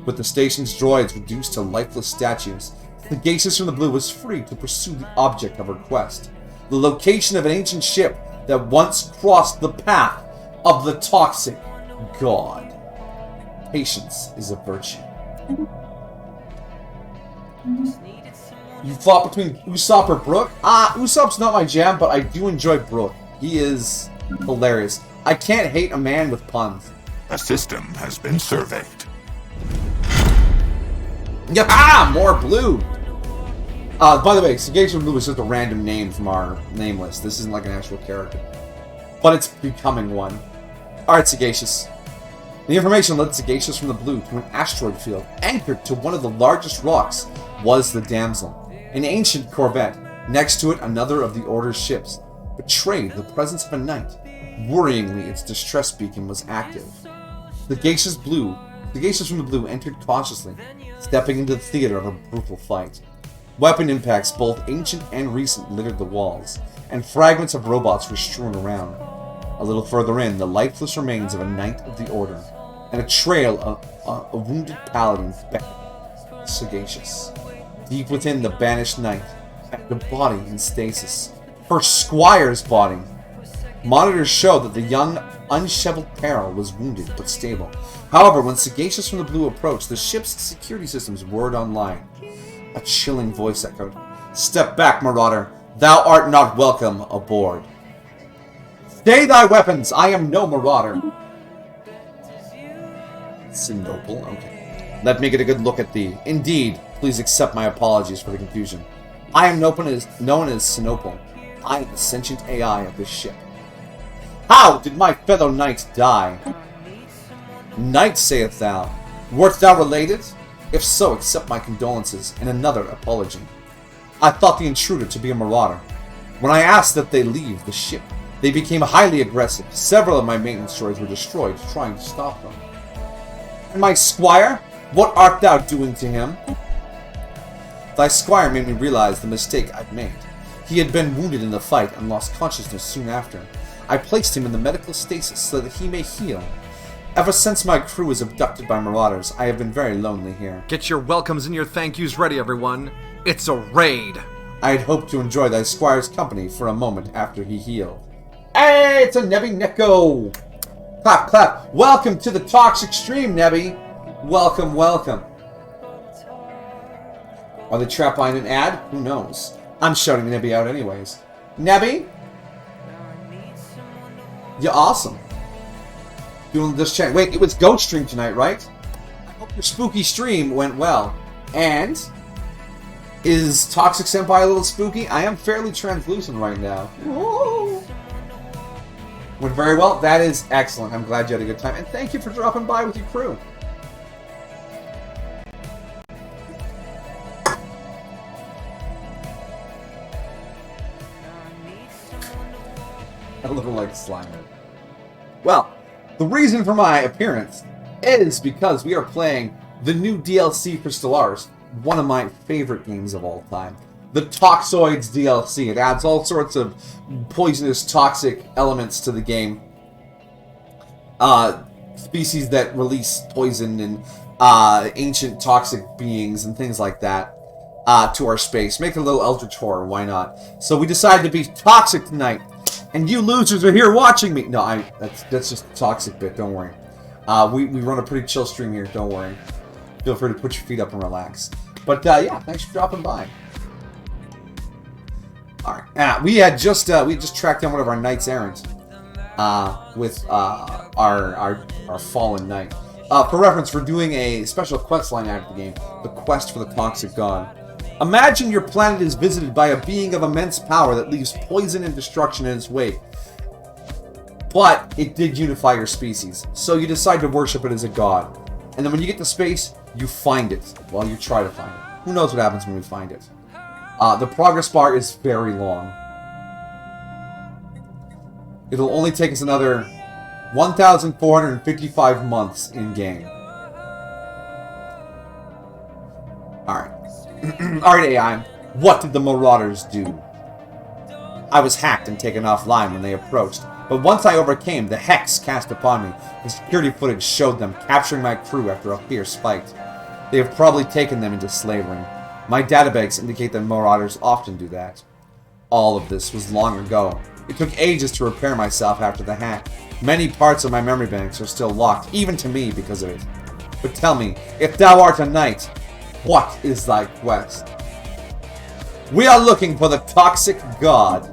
With the station's droids reduced to lifeless statues, Sagacious from the Blue was free to pursue the object of her quest, the location of an ancient ship that once crossed the path of the toxic god. Patience is a virtue. You fought between Usopp or Brook? Usopp's not my jam, but I do enjoy Brook. He is hilarious. I can't hate a man with puns. A system has been surveyed. Yeah, more blue! By the way, Sagacious Blue is just a random name from our name list. This isn't like an actual character. But it's becoming one. Alright, Sagacious. The information led Sagacious from the Blue to an asteroid field anchored to one of the largest rocks was the Damsel, an ancient corvette. Next to it, another of the Order's ships betrayed the presence of a knight. Worryingly, its distress beacon was active. Sagacious from the Blue entered cautiously, stepping into the theater of a brutal fight. Weapon impacts, both ancient and recent, littered the walls, and fragments of robots were strewn around. A little further in, the lifeless remains of a Knight of the Order, and a trail of a wounded paladin beckoned Sagacious. Deep within the banished knight, a body in stasis. Her squire's body. Monitors showed that the young, unshoveled peril was wounded but stable. However, when Sagacious from the Blue approached, the ship's security systems whirred online. A chilling voice echoed, "Step back, marauder. Thou art not welcome aboard." "Stay thy weapons! I am no marauder." Sinople, okay. Let me get a good look at thee. Indeed, please accept my apologies for the confusion. I am known as Sinople. I am the sentient AI of this ship. How did my fellow knight die? Knight, sayest thou? Wert thou related? If so, accept my condolences and another apology. I thought the intruder to be a marauder. When I asked that they leave the ship, they became highly aggressive. Several of my maintenance droids were destroyed trying to stop them. And my squire? What art thou doing to him? Thy squire made me realize the mistake I'd made. He had been wounded in the fight and lost consciousness soon after. I placed him in the medical stasis so that he may heal. Ever since my crew was abducted by marauders, I have been very lonely here. Get your welcomes and your thank yous ready, everyone. It's a raid! I had hoped to enjoy thy squire's company for a moment after he healed. Hey, it's a Nebby Neko! Clap, clap. Welcome to the toxic stream, Nebby. Welcome, welcome. Are they trapped behind an ad? Who knows? I'm shouting Nebby out anyways. Nebby? Yeah, awesome. Doing this chat. Wait, it was Ghost Stream tonight, right? I hope your spooky stream went well. And is Toxic Senpai a little spooky? I am fairly translucent right now. Whoa. Went very well. That is excellent. I'm glad you had a good time. And thank you for dropping by with your crew. A little like Slimer. Well, the reason for my appearance is because we are playing the new DLC for Stellaris, one of my favorite games of all time. The Toxoids DLC. It adds all sorts of poisonous, toxic elements to the game. Species that release poison and ancient toxic beings and things like that to our space. Make it a little Eldritch horror, why not? So we decided to be toxic tonight. And you losers are here watching me. No, that's just a toxic bit. Don't worry. We run a pretty chill stream here. Don't worry. Feel free to put your feet up and relax. But yeah, thanks for dropping by. All right. We just tracked down one of our knights errant with our fallen knight. For reference, we're doing a special quest line out of the game, the quest for the toxic god. Imagine your planet is visited by a being of immense power that leaves poison and destruction in its wake. But it did unify your species, so you decide to worship it as a god. And then when you get to space, you find it. Well, you try to find it. Who knows what happens when we find it. The progress bar is very long. It'll only take us another 1,455 months in-game. Alright. Alright, AI. What did the Marauders do? I was hacked and taken offline when they approached, but once I overcame the hex cast upon me, the security footage showed them capturing my crew after a fierce fight. They have probably taken them into slavery. My databanks indicate that Marauders often do that. All of this was long ago. It took ages to repair myself after the hack. Many parts of my memory banks are still locked, even to me, because of it. But tell me, if thou art a knight, what is thy quest? We are looking for the toxic god.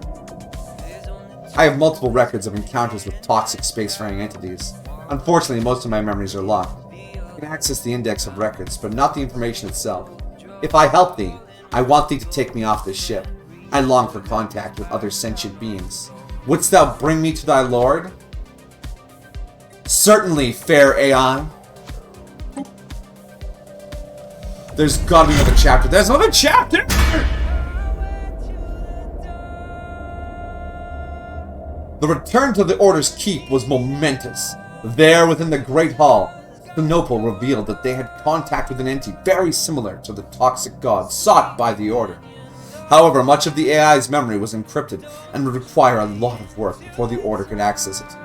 I have multiple records of encounters with toxic spacefaring entities. Unfortunately, most of my memories are locked. I can access the index of records, but not the information itself. If I help thee, I want thee to take me off this ship. I long for contact with other sentient beings. Wouldst thou bring me to thy lord? Certainly, fair AI. There's gotta be another chapter. There's another chapter! The return to the Order's keep was momentous. There, within the Great Hall, Sinople revealed that they had contact with an entity very similar to the toxic god sought by the Order. However, much of the AI's memory was encrypted and would require a lot of work before the Order could access it.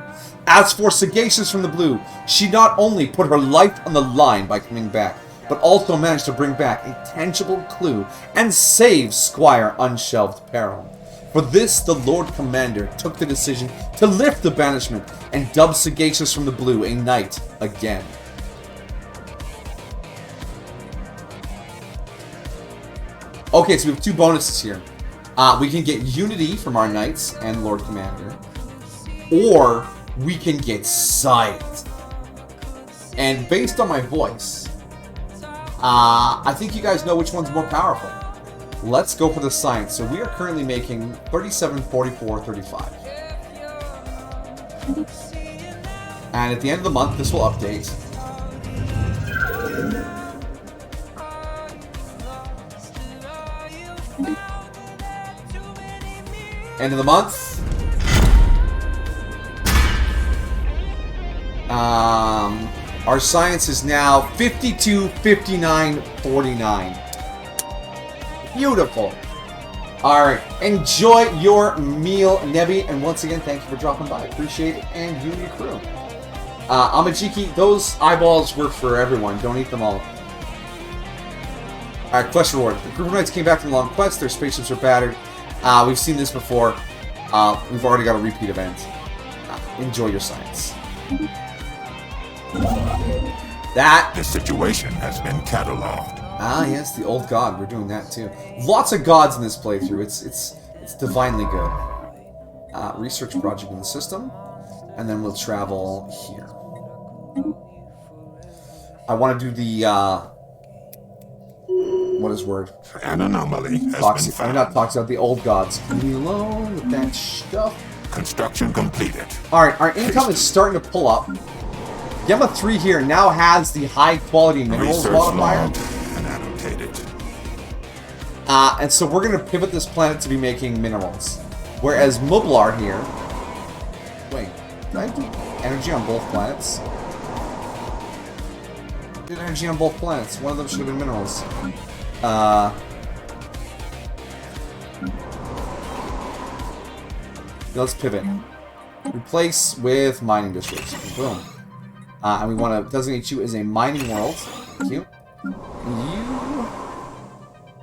As for Sagacious from the Blue, she not only put her life on the line by coming back, but also managed to bring back a tangible clue and save Squire Unshelved Peril. For this, the Lord Commander took the decision to lift the banishment and dub Sagacious from the Blue a knight again. Okay, so we have two bonuses here. We can get Unity from our Knights and Lord Commander, or we can get Sight. And based on my voice, I think you guys know which one's more powerful. Let's go for the science. So we are currently making 37, 44, 35. And at the end of the month, this will update. End of the month. Our science is now 52, 59, 49. Beautiful. Alright, enjoy your meal, Nebi, and once again, thank you for dropping by. Appreciate it, and you and your crew. Amajiki, those eyeballs were for everyone. Don't eat them all. Alright, quest reward. The group of knights came back from a long quest. Their spaceships are battered. We've seen this before. We've already got a repeat event. Enjoy your science. The situation has been cataloged. Ah, yes, the old god. We're doing that too. Lots of gods in this playthrough. It's divinely good. Research project in the system. And then we'll travel here. I want to do the, what is word? An anomaly has been Toxic. found. I'm not toxic, the old gods. Leave me alone with that stuff. Construction completed. Alright, our income is starting to pull up. Gamma 3 here now has the high quality minerals Research modifier. logged and annotated. And so we're going to pivot this planet to be making minerals. Whereas Mublar here... Wait, did I do energy on both planets? I did energy on both planets. One of them should have been minerals. Let's pivot. Replace with mining districts. Boom. And we want to designate you as a mining world. Thank you.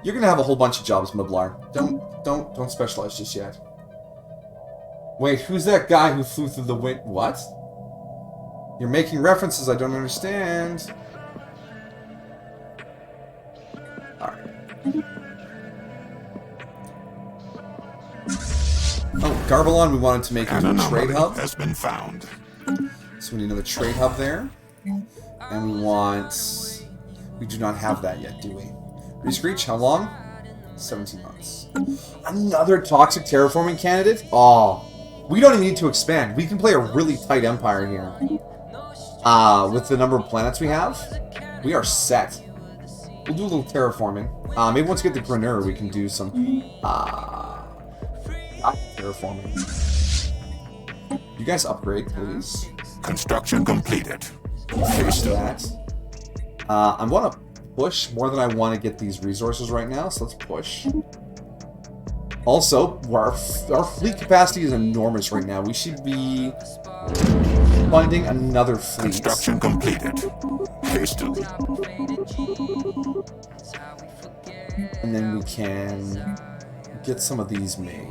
You're gonna have a whole bunch of jobs, Mublar. Don't specialize just yet. Wait, who's that guy who flew through the wind? What? You're making references I don't understand. Alright. Oh, Garbalon, we wanted to make An into a trade anomaly hub. has been found. So we need another trade hub there. And we want... We do not have that yet, do we? Rescreech, how long? 17 months. Another toxic terraforming candidate? Oh, we don't even need to expand. We can play a really tight empire here. With the number of planets we have, we are set. We'll do a little terraforming. Maybe once we get the Grenur, we can do some terraforming. You guys upgrade, please. Construction completed. Finish that. I want to push more than I want to get these resources right now, so let's push. Also, our fleet capacity is enormous right now. We should be funding another fleet. Construction completed. Hastily. And then we can get some of these made.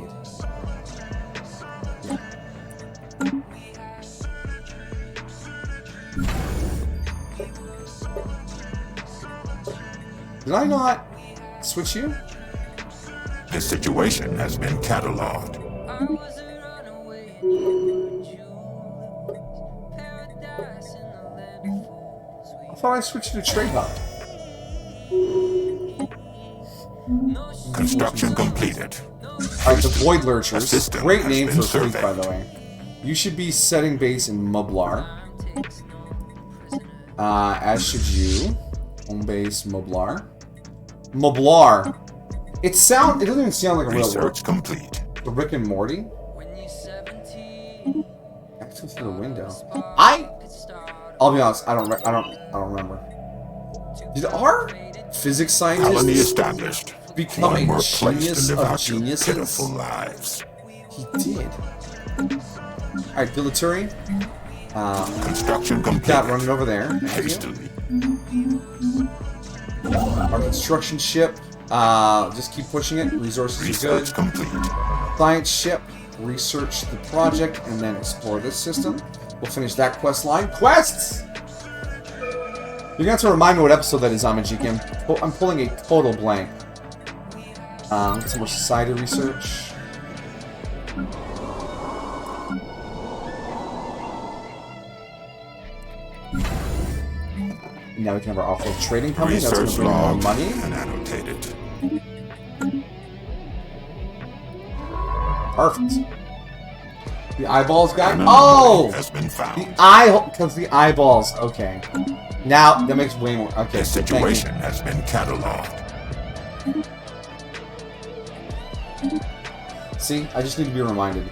Did I not switch you? The situation has been catalogued. I thought I switched you to trade hub. Construction completed. Alright, the Void Lurchers. system Great has name been for a fleet, by surveyed. the way. You should be setting base in Mublar. As should you. Home base, Mublar. Mublar. It doesn't even sound like a real word. Research complete. The Rick and Morty. Access to the window. I'll be honest. I don't remember. Did our physics Colony scientist established. become One a more place genius to live of out your geniuses? pitiful lives. He did. Alright, Billaturi. Construction Got completed. running over there. Thank you. Hastily. Our construction ship. Just keep pushing it. Resources are Research good. complete. Science ship. Research the project and then explore this system. We'll finish that quest line. Quests! You're gonna have to remind me what episode that is, Amajiki. I'm pulling a total blank. Get some more society research. Now we can have our offload trading company. That's going to Research bring more logged money. and annotated. Perfect. The eyeballs guy. An anomaly Oh! has been found. The eye, because the eyeballs. Okay. Now that makes way more. Okay. The Thank situation has been catalogued. you. See, I just need to be reminded.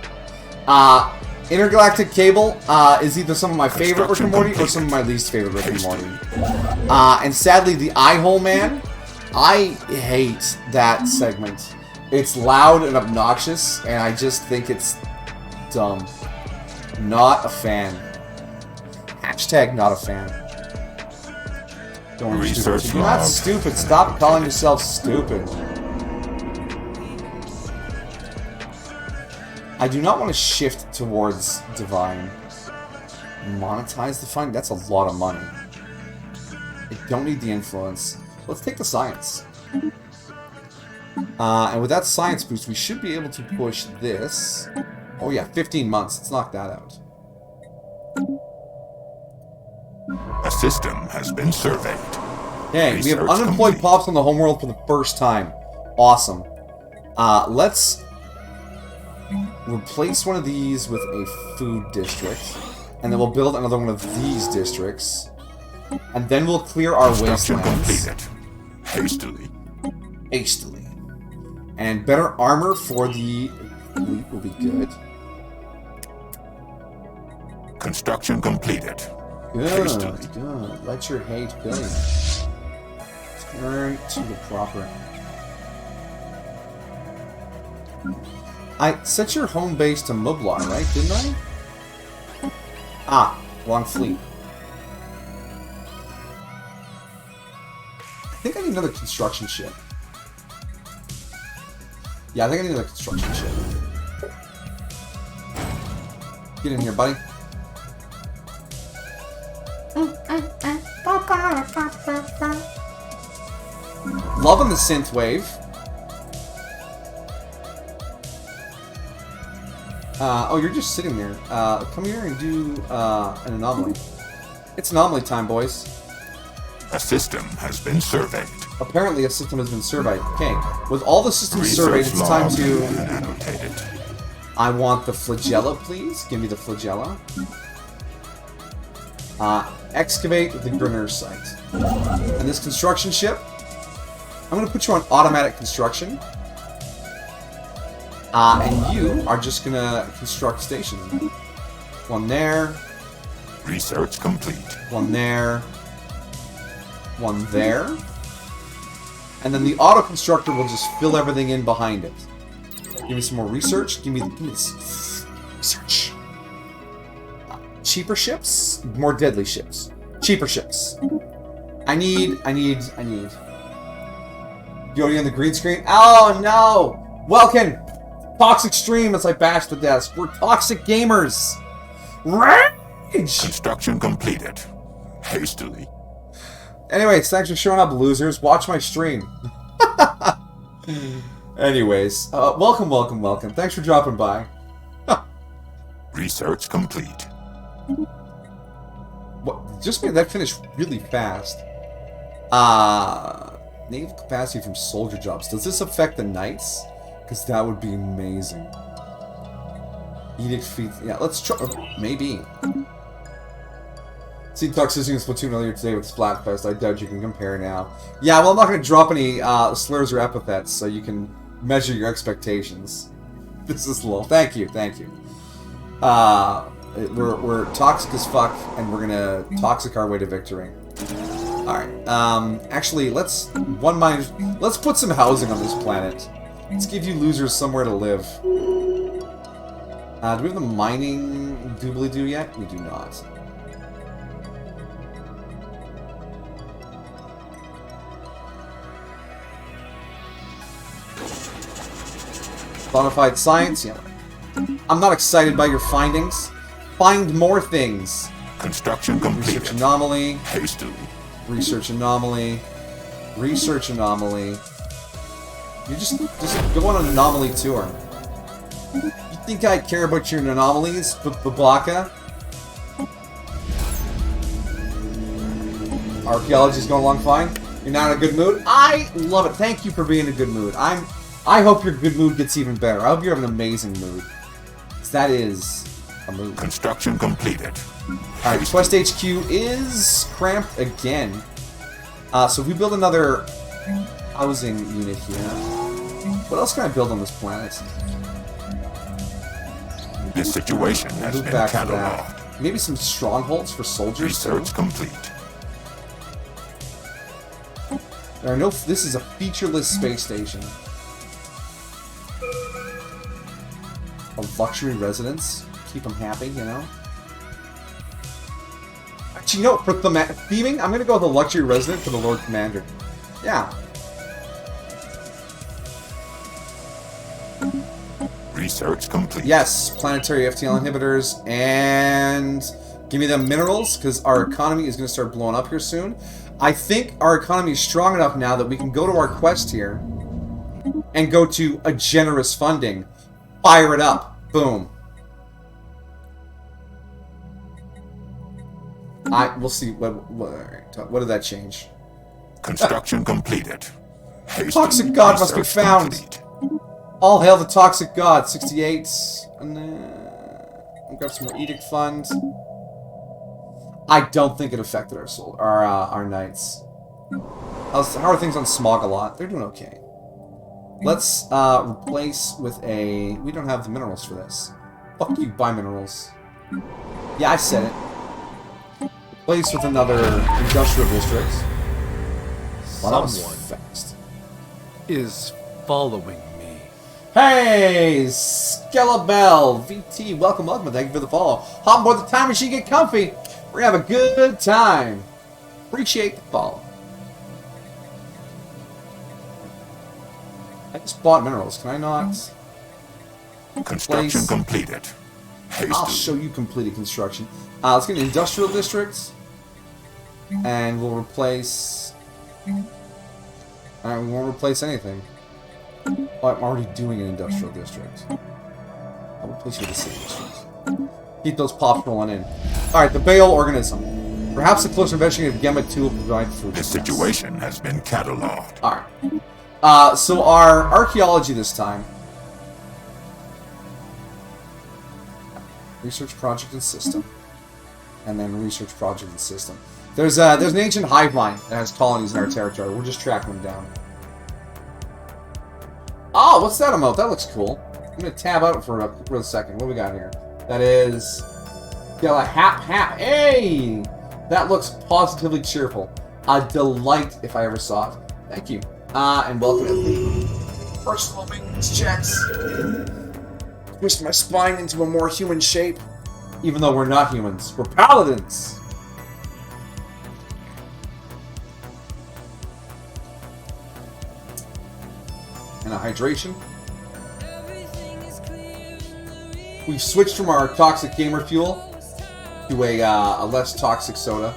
Intergalactic Cable is either some of my favorite Rick and Morty or some of my least favorite Rick and Morty. And sadly, the Eye Hole Man, I hate that segment. It's loud and obnoxious, and I just think it's dumb. Not a fan. Hashtag not a fan. Don't worry, Research stupid. You're not log. stupid. Stop calling yourself stupid. I do not want to shift towards Divine. Monetize Divine? That's a lot of money. I don't need the influence. Let's take the science. And with that science boost, we should be able to push this. Oh yeah, 15 months. Let's knock that out. system has been surveyed. Okay, we have Research unemployed complete. pops on the homeworld for the first time. Awesome. Let's replace one of these with a food district. And then we'll build another one of these districts. And then we'll clear our Construction wastelands. completed. Hastily. Hastily. And better armor for the elite will be good. Construction completed. Good, Hastily. good. Let your hate be. Turn to the proper. I set your home base to Mublar, right? Didn't I? Ah, wrong fleet. I think I need another construction ship. Yeah, I think I need another construction ship. Get in here, buddy. Loving the synth wave. Oh, you're just sitting there. Come here and do an anomaly. It's anomaly time, boys. A system has been surveyed. Apparently, a system has been surveyed. Okay, with all the systems surveyed, it's time logged to... and annotated. I want the flagella, please. Give me the flagella. Excavate the Grinner site. And this construction ship, I'm going to put you on automatic construction. And you are just going to construct stations. One there. Research complete. One there. One there. And then the auto constructor will just fill everything in behind it. Give me some more research. Give me this research. Cheaper ships, more deadly ships. Cheaper ships. I need. Yodi on the green screen. Oh no! Welcome! Toxic stream as I bash the desk. We're toxic gamers. Rage! Construction completed. Hastily. Anyways, thanks for showing up, losers. Watch my stream. Anyways, welcome. Thanks for dropping by. Research complete. What? Just made that finish really fast. Naval capacity from soldier jobs. Does this affect the knights? Because that would be amazing. Edict feet. Yeah, let's try. Maybe. See Toxoids in Splatoon earlier today with Splatfest. I doubt you can compare now. Yeah, well, I'm not going to drop any slurs or epithets, so you can measure your expectations. This is low. Thank you. We're toxic as fuck, and we're gonna toxic our way to victory. Alright, actually, let's put some housing on this planet. Let's give you losers somewhere to live. Do we have the mining doobly-doo yet? We do not. Bonafide science? Yeah. I'm not excited by your findings. Find more things. Construction completed. Research anomaly. Hastily. Research anomaly. Research anomaly. You just go on an anomaly tour. You think I'd care about your anomalies, Babaka? Archaeology's going along fine. You're not in a good mood? I love it. Thank you for being in a good mood. I hope your good mood gets even better. I hope you have an amazing mood. 'Cause that is a mood. Construction completed. Alright, Quest HQ is cramped again. So if we build another housing unit here. What else can I build on this planet? This situation has Move been back to cataloged. that. Maybe some strongholds for soldiers too. Research complete. There are no. This is a featureless space station. A luxury residence. Keep them happy, you know. Actually, you know, for theming, I'm gonna go with a luxury resident for the Lord Commander. Yeah. Research complete. Yes, planetary FTL inhibitors, and give me the minerals, because our economy is going to start blowing up here soon. I think our economy is strong enough now that we can go to our quest here and go to a generous funding. Fire it up. Boom. We'll see. What did that change? Construction completed. Toxic God must be Research found. complete. All hail the Toxic God. 68. And we've got some more edict funds. I don't think it affected our knights. How are things on Smog a lot? They're doing okay. Let's replace with a... We don't have the minerals for this. Fuck you, buy minerals. Yeah, I said it. Replace with another industrial district. Well, that was fast. Is following me. Hey, Skellabell, VT, welcome, and thank you for the follow. Hop aboard the time machine, get comfy. We're gonna have a good time. Appreciate the follow. I just bought minerals. Can I not? Construction completed. I'll show you completed construction. Let's get an industrial district, and we'll replace. We won't replace anything. Oh, I'm already doing an industrial district. I'll replace you with a city district. Keep those pops rolling in. Alright, the Bale organism. Perhaps the closer investigation of Gemma 2 will provide food. The situation has been catalogued. Alright. So our archaeology this time. Research project and system. And then research project and system. There's an ancient hive mind that has colonies in our territory. We're just tracking them down. Oh, what's that emote? That looks cool. I'm gonna tab out for a second. What do we got here? That is... Hap. Hey! That looks positively cheerful. A delight if I ever saw it. Thank you. And welcome to the first of all maintenance checks. Twist my spine into a more human shape. Even though we're not humans. We're paladins! And a hydration. We've switched from our toxic gamer fuel to a less toxic soda.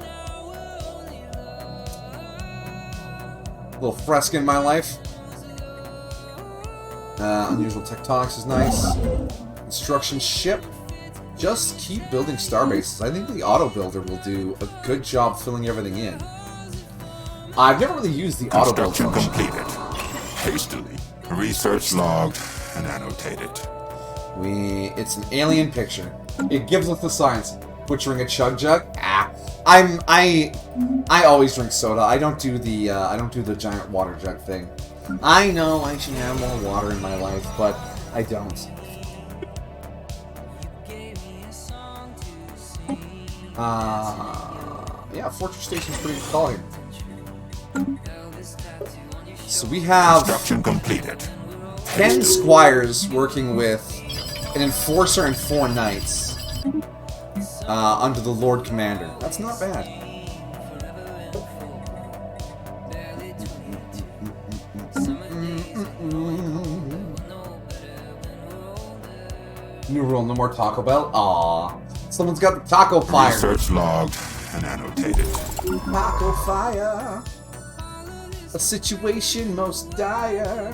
A little fresca in my life. Unusual tectonics is nice. Construction ship. Just keep building starbases. I think the auto builder will do a good job filling everything in. I've never really used the auto build function. Construction completed. Hastily. Research logged and annotated. It's an alien picture. It gives us the science. Butchering a chug jug? I always drink soda. I don't do the giant water jug thing. I know I should have more water in my life, but I don't. Yeah, Fortress Station's pretty good call here. So we have Construction completed. 10 squires working with an enforcer and 4 knights under the Lord Commander. That's not bad. New rule, no more Taco Bell? Aww. Someone's got the taco fire. Research logged and annotated. Taco fire. A situation most dire.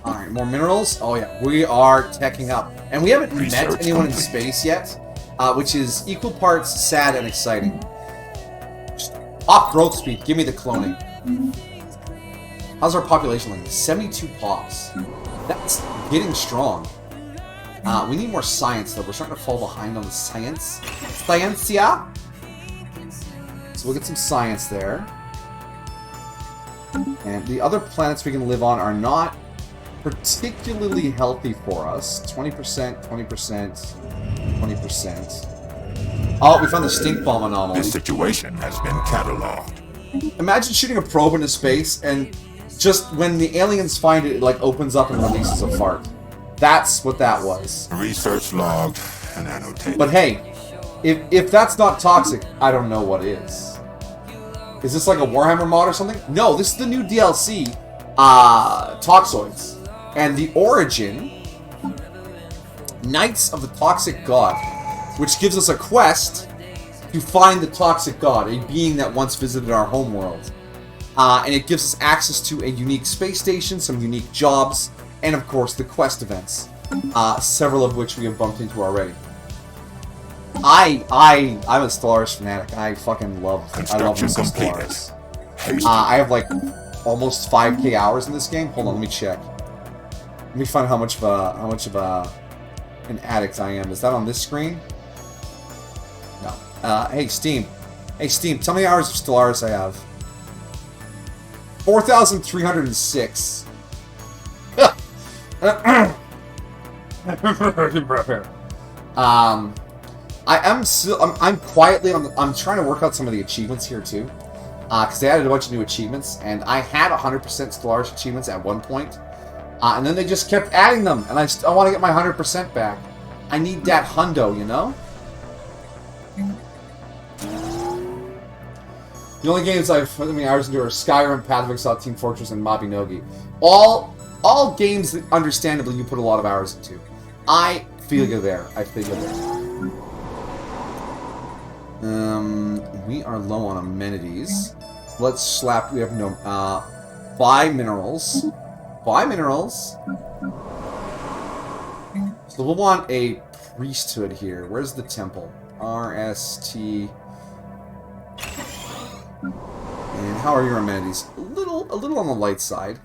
Alright, more minerals. Oh yeah, we are teching up. And we haven't met anyone in space yet, which is equal parts sad and exciting. Just pop growth speed, give me the cloning. How's our population like? 72 pops. That's getting strong. We need more science though. We're starting to fall behind on the science. Sciencia! So we'll get some science there. And the other planets we can live on are not particularly healthy for us. 20%, 20%, 20%. Oh, we found the stink bomb anomaly. This situation has been catalogued. Imagine shooting a probe into space and just when the aliens find it, it like opens up and releases a fart. That's what that was. Research logged and annotated. But hey, if that's not toxic, I don't know what is. Is this like a Warhammer mod or something? No, this is the new DLC, Toxoids. And the origin, Knights of the Toxic God, which gives us a quest to find the Toxic God, a being that once visited our homeworld. And it gives us access to a unique space station, some unique jobs, and of course the quest events, several of which we have bumped into already. I'm a Stellaris fanatic. I fucking love me some Stellaris. I have like almost 5k hours in this game. Hold on, let me check. Let me find how much of an addict I am. Is that on this screen? No. Hey Steam. Hey Steam, tell me how many hours of Stellaris I have. 4,306. I'm quietly I'm trying to work out some of the achievements here too, because they added a bunch of new achievements, and I had 100% Stellaris achievements at one point, and then they just kept adding them, and I want to get my 100% back. I need that hundo, you know. The only games I've put many hours into are Skyrim, Path of Exile, Team Fortress, and Mabinogi. All games that, understandably, you put a lot of hours into. I feel you there. I feel you there. We are low on amenities. Let's slap. We have no. Buy minerals. Buy minerals. So we'll want a priesthood here. Where's the temple? RST. And how are your amenities? A little on the light side.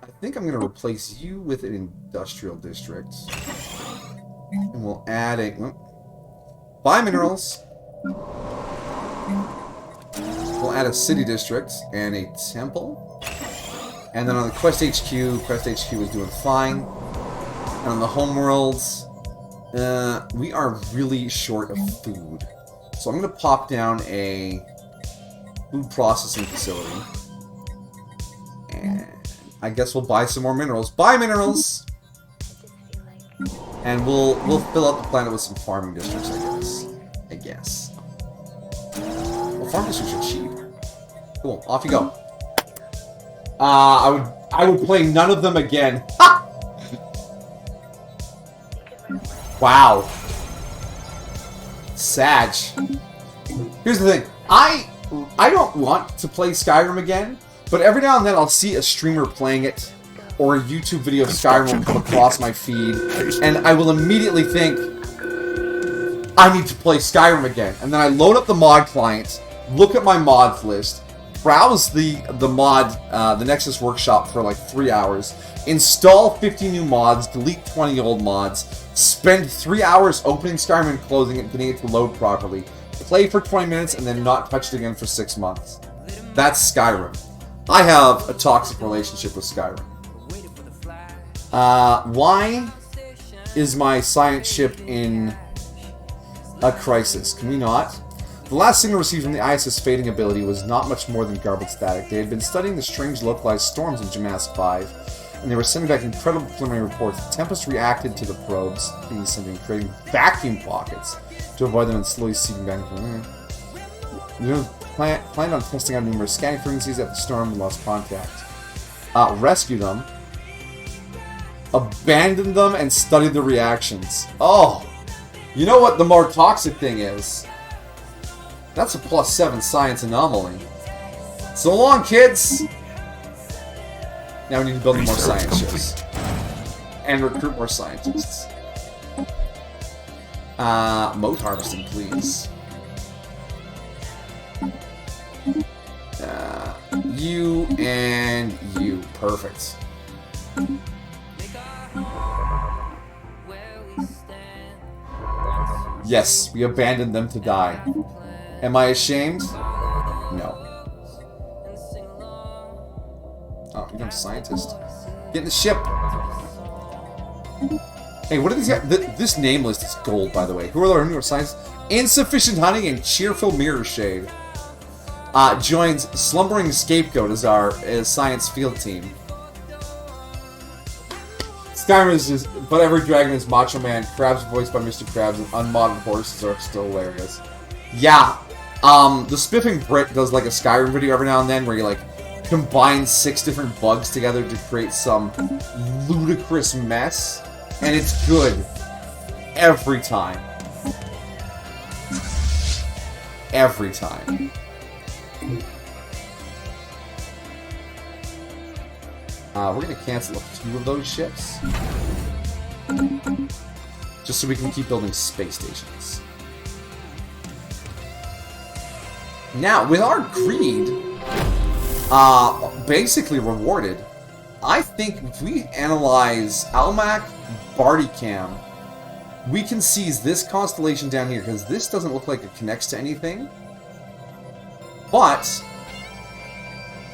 I think I'm going to replace you with an industrial district. And we'll add a... Buy minerals. We'll add a city district and a temple. And then on the Quest HQ is doing fine. And on the homeworlds, we are really short of food. So I'm going to pop down a food processing facility. And I guess we'll buy some more minerals. Buy minerals! And we'll fill out the planet with some farming districts, I guess. Well, farm districts are cheap. Cool, off you go. I would play none of them again. Ha! Wow. Sag. Here's the thing. I don't want to play Skyrim again, but every now and then I'll see a streamer playing it, or a YouTube video of Skyrim will come across my feed, and I will immediately think, I need to play Skyrim again. And then I load up the mod client, look at my mods list, browse the Nexus Workshop for like 3 hours, install 50 new mods, delete 20 old mods, spend 3 hours opening Skyrim and closing it, getting it to load properly, play for 20 minutes, and then not touch it again for 6 months. That's Skyrim. I have a toxic relationship with Skyrim. Why is my science ship in a crisis? Can we not? The last signal received from the ISS fading ability was not much more than garbled static. They had been studying the strange localized storms in Jamask 5, and they were sending back incredible preliminary reports. The Tempest reacted to the probes being sent in, creating vacuum pockets to avoid them and slowly seeping back into the planned on testing out numerous scanning frequencies at the storm and lost contact. Rescue them. Abandoned them and studied the reactions. Oh! You know what the more toxic thing is? That's a +7 science anomaly. So long, kids! Now we need to build more science ships. And recruit more scientists. Moat harvesting, please. You and you. Perfect. Yes, we abandoned them to die. Am I ashamed? No. Oh, become scientist. Get in the ship! Hey, what are these guys? This name list is gold, by the way. Who are the new scientists? Insufficient honey and cheerful mirror shade. Joins Slumbering Scapegoat as our science field team. Skyrim is just, but every dragon is Macho Man. Crabs voiced by Mr. Krabs and unmodded horses are still hilarious. Yeah, the Spiffing Brit does like a Skyrim video every now and then where you like combine 6 different bugs together to create some ludicrous mess, and it's good every time. Every time. We're going to cancel a few of those ships. just so we can keep building space stations. Now, with our greed basically rewarded, I think if we analyze Almac Bardicam, we can seize this constellation down here, because this doesn't look like it connects to anything. But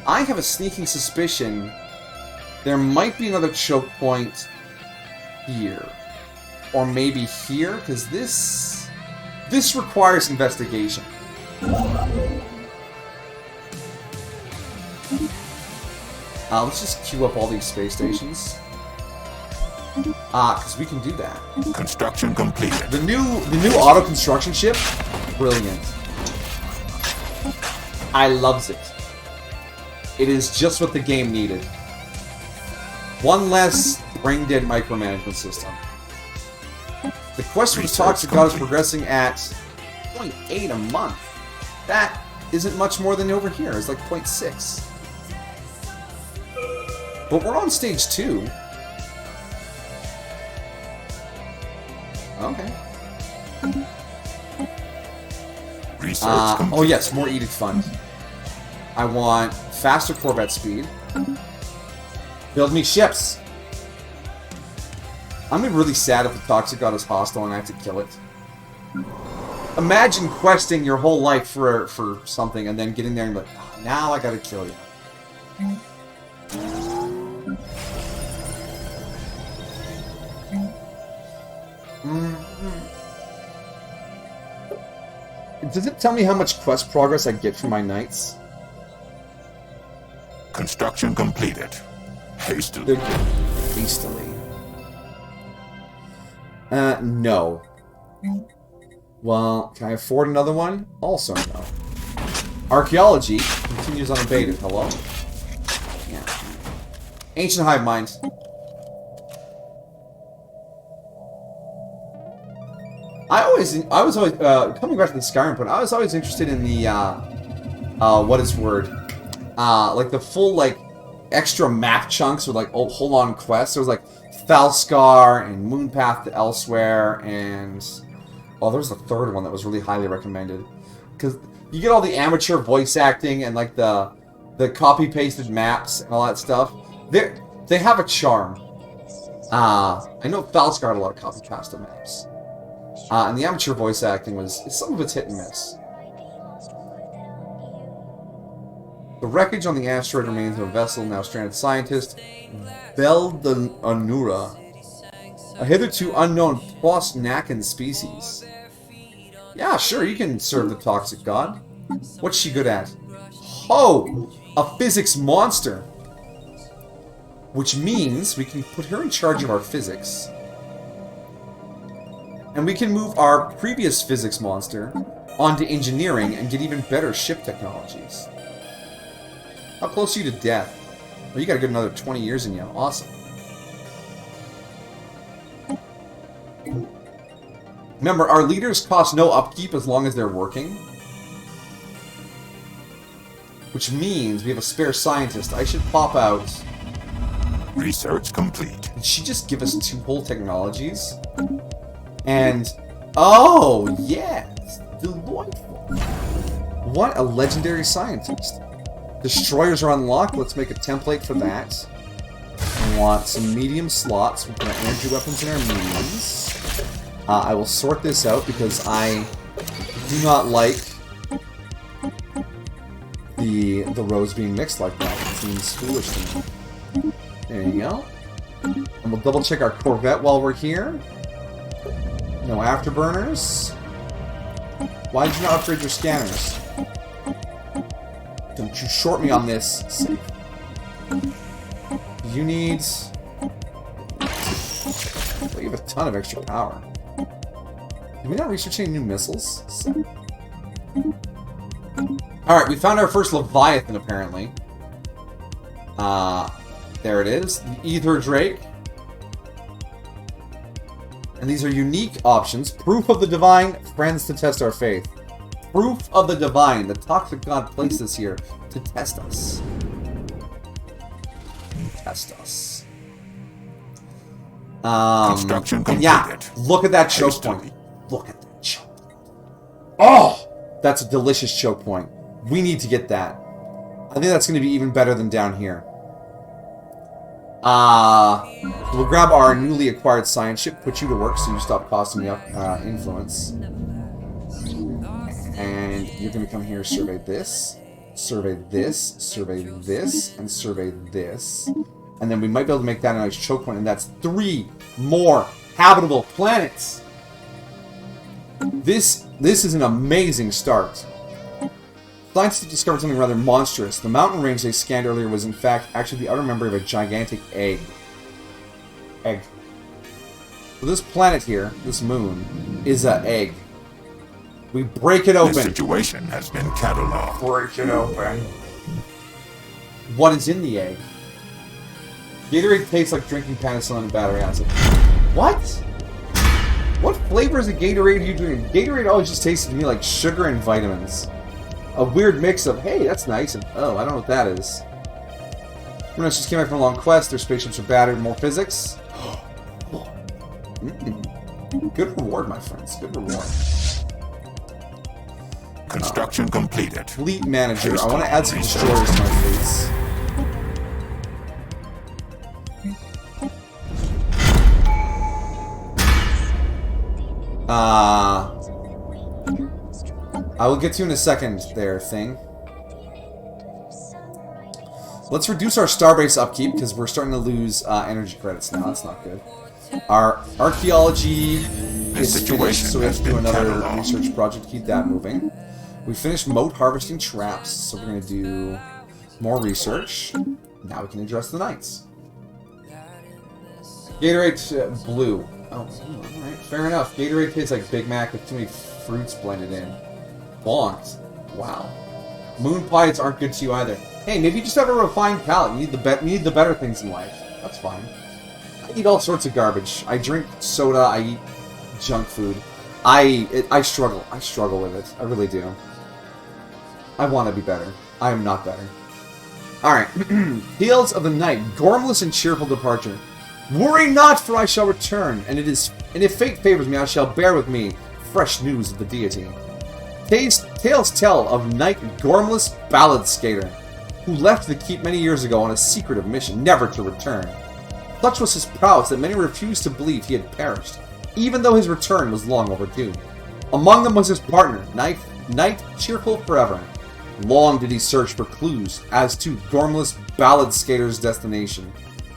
I have a sneaking suspicion there might be another choke point here. Or maybe here, because this requires investigation. Let's just queue up all these space stations. Because we can do that. Construction completed. The new auto construction ship, brilliant. I loves it. It is just what the game needed. One less brain-dead micromanagement system. The quest for the Toxic God is progressing at 0.8 a month. That isn't much more than over here. It's like 0.6. But we're on stage 2. Okay. Research complete. Oh yes, more Edict Fund. I want faster Corvette speed. Build me ships. I'm gonna be really sad if the Toxic God is hostile and I have to kill it. Imagine questing your whole life for something and then getting there and be like, oh, now I gotta kill you. Does it tell me how much quest progress I get from my knights? Construction completed. Hastily. Hastily. No. Well, can I afford another one? Also no. Archaeology continues unabated. Hello? Yeah. Ancient Hive Mind. I was always, coming back to the Skyrim point, I was always interested in the, what is word? Like the full, like, extra map chunks with, like, whole on quests. There was, like, Falskar and Moonpath to Elsewhere, and... Oh, there was a third one that was really highly recommended. Because you get all the amateur voice acting and, like, the copy-pasted maps and all that stuff. They have a charm. I know Falskar had a lot of copy-pasted maps. And the amateur voice acting some of it's hit and miss. The wreckage on the asteroid remains of a vessel, now stranded scientist, Beldanura, a hitherto unknown Pros-Nakan species. Yeah, sure, you can serve the Toxic God. What's she good at? Oh! A physics monster! Which means we can put her in charge of our physics. And we can move our previous physics monster onto engineering and get even better ship technologies. How close are you to death? Well, you got a good another 20 years in you. Awesome. Remember, our leaders cost no upkeep as long as they're working. Which means we have a spare scientist. I should pop out. Research complete. Did she just give us 2 whole technologies? And, oh, yes, delightful. What a legendary scientist. Destroyers are unlocked. Let's make a template for that. I want some medium slots. We can have energy weapons in our mediums. I will sort this out because I do not like the rows being mixed like that. It seems foolish to me. There you go. And we'll double check our Corvette while we're here. No afterburners. Why did you not upgrade your scanners? Don't you short me on this. You need... Well, you have a ton of extra power. Did we not research any new missiles? Alright, we found our first Leviathan, apparently. There it is. The Ether Drake. And these are unique options. Proof of the Divine, friends to test our faith. Proof of the Divine. The Toxic God placed us here to test us. Test us. Construction And yeah, completed. look at that choke Hastily. point. Look at that choke. Oh, that's a delicious choke point. We need to get that. I think that's going to be even better than down here. We'll grab our newly acquired science ship, put you to work so you stop costing me influence. And you're going to come here, survey this, survey this, survey this, and survey this. And then we might be able to make that a nice choke point, and that's 3 more habitable planets. This is an amazing start. Scientists have discovered something rather monstrous. The mountain range they scanned earlier was in fact actually the outer member of a gigantic egg. So this planet here, this moon, is an egg. We break it open. The situation has been cataloged. Break it open. What is in the egg? Gatorade tastes like drinking penicillin and battery acid. What? What flavor is a Gatorade you drinking? Gatorade always just tasted to me like sugar and vitamins. A weird mix of, hey, that's nice, and oh, I don't know what that is. Rumors just came back from a long quest. Their spaceships are battered. More physics. Good reward, my friends. Good reward. Construction completed. Fleet manager. I want to add some destroyers to my fleets. I will get to you in a second there, thing. Let's reduce our starbase upkeep, because we're starting to lose energy credits now. That's not good. Our archaeology is finished, so we have to do another research project to keep that moving. We finished moat harvesting traps, so we're going to do more research. Now we can address the knights. Gatorade blue. Oh, alright, fair enough. Gatorade tastes like Big Mac with too many fruits blended in. Bonked. Wow. Moon pies aren't good to you either. Hey, maybe you just have a refined palate. You need the better things in life. That's fine. I eat all sorts of garbage. I drink soda. I eat junk food. I struggle. I struggle with it. I really do. I want to be better. I am not better. Alright. Tales of the Night. Gormless and cheerful departure. Worry not, for I shall return, and if fate favors me, I shall bear with me fresh news of the deity. Tales tell of Knight Gormless Ballad Skater, who left the keep many years ago on a secretive mission, never to return. Such was his prowess that many refused to believe he had perished, even though his return was long overdue. Among them was his partner, Knight Cheerful Forever. Long did he search for clues as to Gormless Ballad Skater's destination.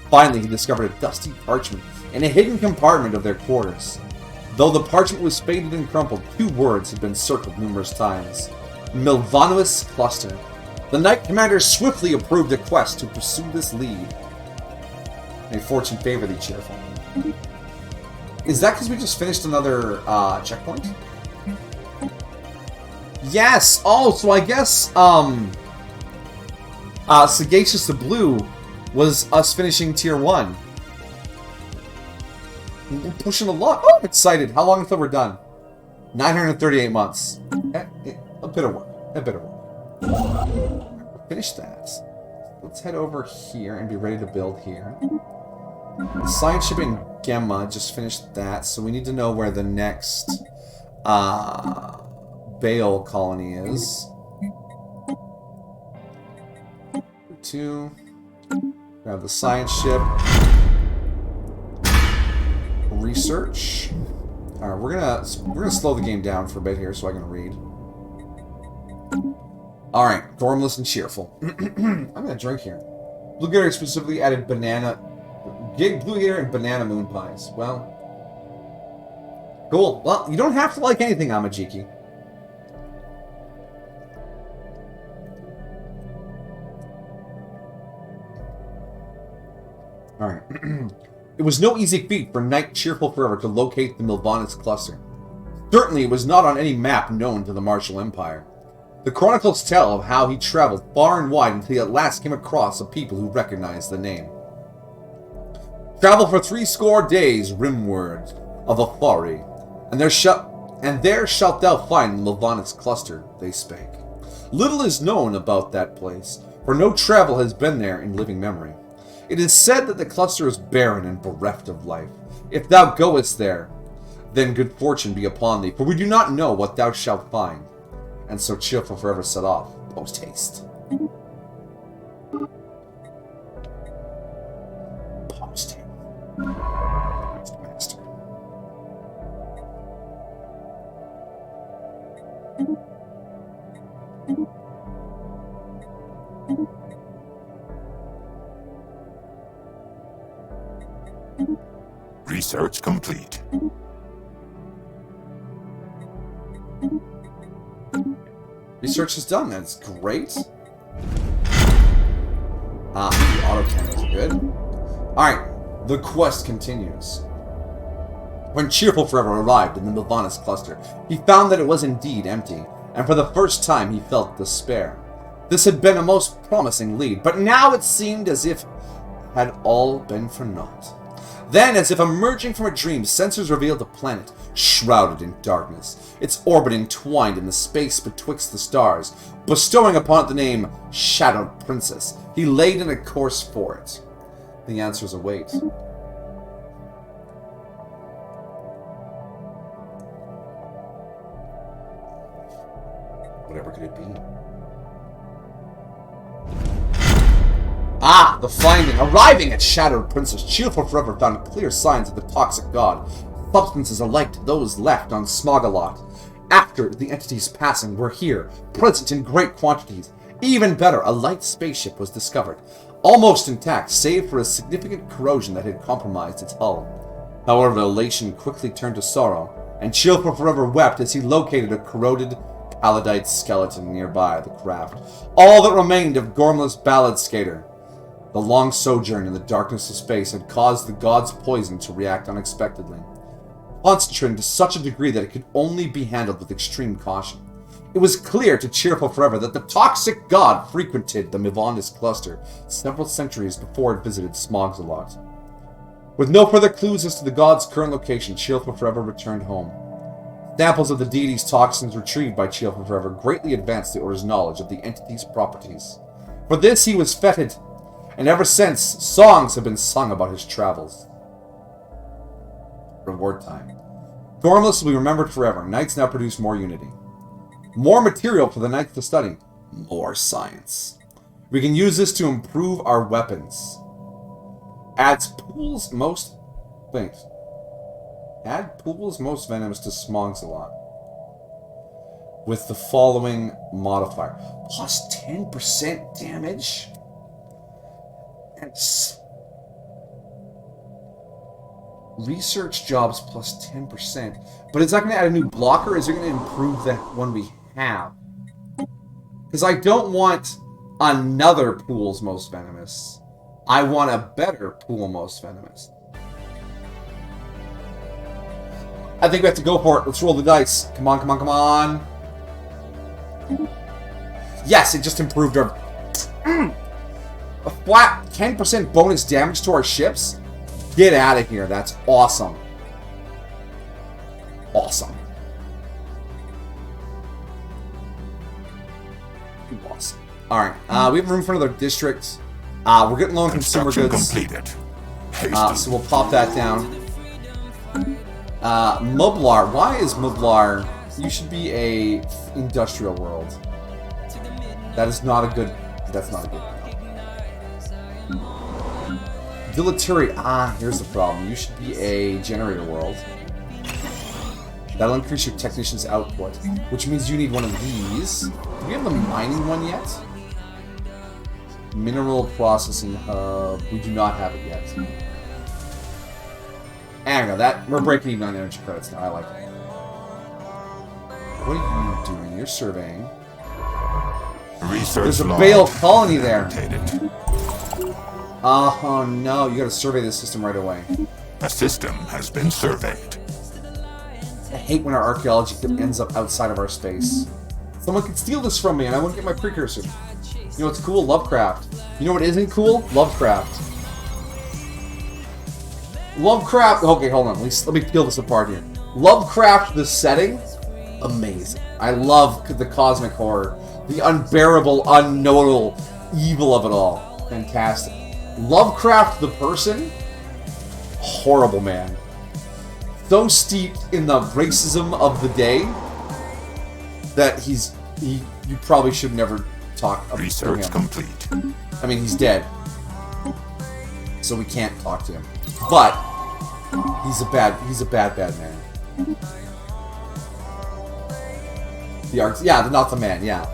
Finally, he discovered a dusty parchment in a hidden compartment of their quarters. Though the parchment was faded and crumpled, 2 words had been circled numerous times. Milvanus Cluster. The Knight Commander swiftly approved a quest to pursue this lead. May fortune favor thee, Cheerful. Is that because we just finished another checkpoint? Yes! Oh, so I guess, Sagacious the Blue was us finishing Tier 1. We're pushing a lot. Oh, I'm excited. How long until we're done? 938 months. A bit of work. A bit of work. Finish that. Let's head over here and be ready to build here. The science ship in Gemma just finished that, so we need to know where the next Bale colony is. 2. Grab the science ship. Research. Alright, we're gonna slow the game down for a bit here so I can read. Alright, Gormless and Cheerful. I'm gonna drink here. Blue Gator specifically added banana. Blue Gator and banana moon pies. Well. Cool. Well, you don't have to like anything, Amajiki. Alright. It was no easy feat for Knight Cheerful Forever to locate the Milvanus cluster. Certainly it was not on any map known to the Martial Empire. The chronicles tell of how he traveled far and wide until he at last came across a people who recognized the name. Travel for 60 days rimward of Athari, and there shalt thou find the Milvanus cluster, they spake. Little is known about that place, for no travel has been there in living memory. It is said that the cluster is barren and bereft of life. If thou goest there, then good fortune be upon thee, for we do not know what thou shalt find. And so Cheerful Forever set off, post-haste. Post-haste. Master. Research complete. Research is done. That's great. The auto-cannon is good. Alright, the quest continues. When Cheerful Forever arrived in the Milvanus cluster, he found that it was indeed empty, and for the first time he felt despair. This had been a most promising lead, but now it seemed as if it had all been for naught. Then, as if emerging from a dream, sensors revealed a planet, shrouded in darkness, its orbit entwined in the space betwixt the stars. Bestowing upon it the name Shadowed Princess, he laid in a course for it. The answers await. Whatever could it be? The finding. Arriving at Shadowed Princess, Cheerful Forever found clear signs of the toxic god, substances alike to those left on Smogalot. After the entity's passing were here, present in great quantities. Even better, a light spaceship was discovered, almost intact, save for a significant corrosion that had compromised its hull. However, elation quickly turned to sorrow, and Cheerful Forever wept as he located a corroded Paladite skeleton nearby the craft. All that remained of Gormless Ballad Skater. The long sojourn in the darkness of space had caused the god's poison to react unexpectedly, concentrating to such a degree that it could only be handled with extreme caution. It was clear to Cheerful Forever that the toxic god frequented the Milvanus cluster several centuries before it visited Smogzalot. With no further clues as to the god's current location, Cheerful Forever returned home. Samples of the deity's toxins retrieved by Cheerful Forever greatly advanced the Order's knowledge of the entity's properties. For this he was feted, and ever since, songs have been sung about his travels. Reward time. Gormless will be remembered forever. Knights now produce more unity. More material for the Knights to study. More science. We can use this to improve our weapons. Adds Pool's most... Wait. Add Pool's most venomous to Smogzalot. With the following modifier. Plus 10% damage? Research jobs plus 10%. But is that going to add a new blocker, or is it going to improve the one we have? Because I don't want another Pool's most venomous. I want a better Pool most venomous. I think we have to go for it. Let's roll the dice. Come on, come on, come on. Yes, it just improved our... A flat 10% bonus damage to our ships? Get out of here. That's awesome. Awesome. Awesome. Alright, we have room for another district. We're getting low on consumer goods. Completed. So we'll pop that down. Mublar. Why is Mublar... You should be a industrial world. That is not a good... That's not a good... Dilatory. Here's the problem. You should be a generator world. That'll increase your technician's output, which means you need one of these. Do we have the mining one yet? Mineral processing hub. We do not have it yet. And that we're breaking even on energy credits now. I like it. What are you doing? You're surveying. There's a Bale colony there. Oh no, you gotta survey this system right away. The system has been surveyed. I hate when our archaeology ends up outside of our space. Someone could steal this from me and I wouldn't get my precursor. You know what's cool? Lovecraft. You know what isn't cool? Lovecraft. Lovecraft... Okay, hold on. Let me peel this apart here. Lovecraft, the setting, amazing. I love the cosmic horror. The unbearable, unknowable evil of it all. Fantastic. Lovecraft the person, horrible man. So steeped in the racism of the day that you probably should never talk about him. Research complete. I mean, he's dead, so we can't talk to him. But he's a bad man. The arts, yeah, not the man, yeah.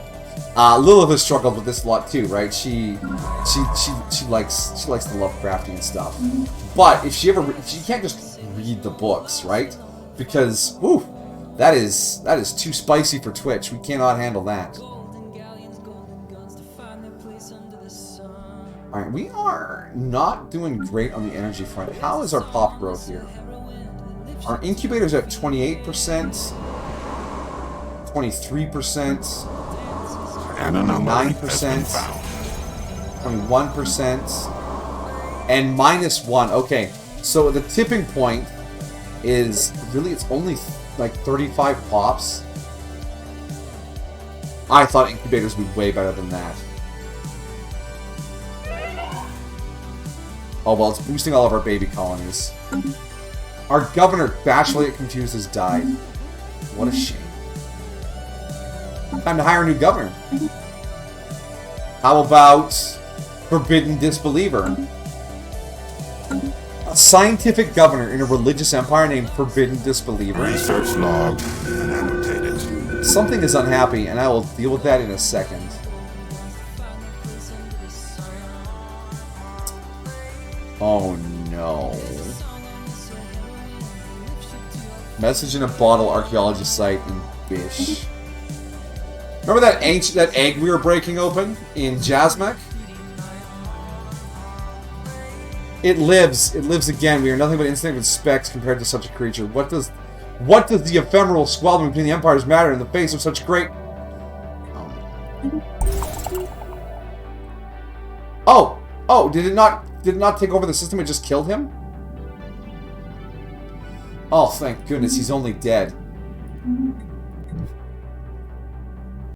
Lilith has struggled with this a lot too, right? She likes the Lovecraftian stuff, but if she can't just read the books, right? Because whew, that is too spicy for Twitch. We cannot handle that. All right, we are not doing great on the energy front. How is our pop growth here? Our incubator's at 28%, 23%. An anomaly 9%, has been found. 21%, and -1. Okay, so the tipping point is really, it's only like 35 pops. I thought incubators would be way better than that. Oh well, it's boosting all of our baby colonies. Our governor, Bachelet Confused, has died. What a shame. Time to hire a new governor. How about Forbidden Disbeliever? A scientific governor in a religious empire named Forbidden Disbeliever. Research logged and annotated. Something is unhappy, and I will deal with that in a second. Oh no. Message in a bottle archaeology site in Bish. Remember that egg we were breaking open in Jasmek? It lives. It lives again. We are nothing but insignificant specks compared to such a creature. What does the ephemeral squabbling between the empires matter in the face of such great... Oh, did it not take over the system and just killed him? Oh, thank goodness, he's only dead.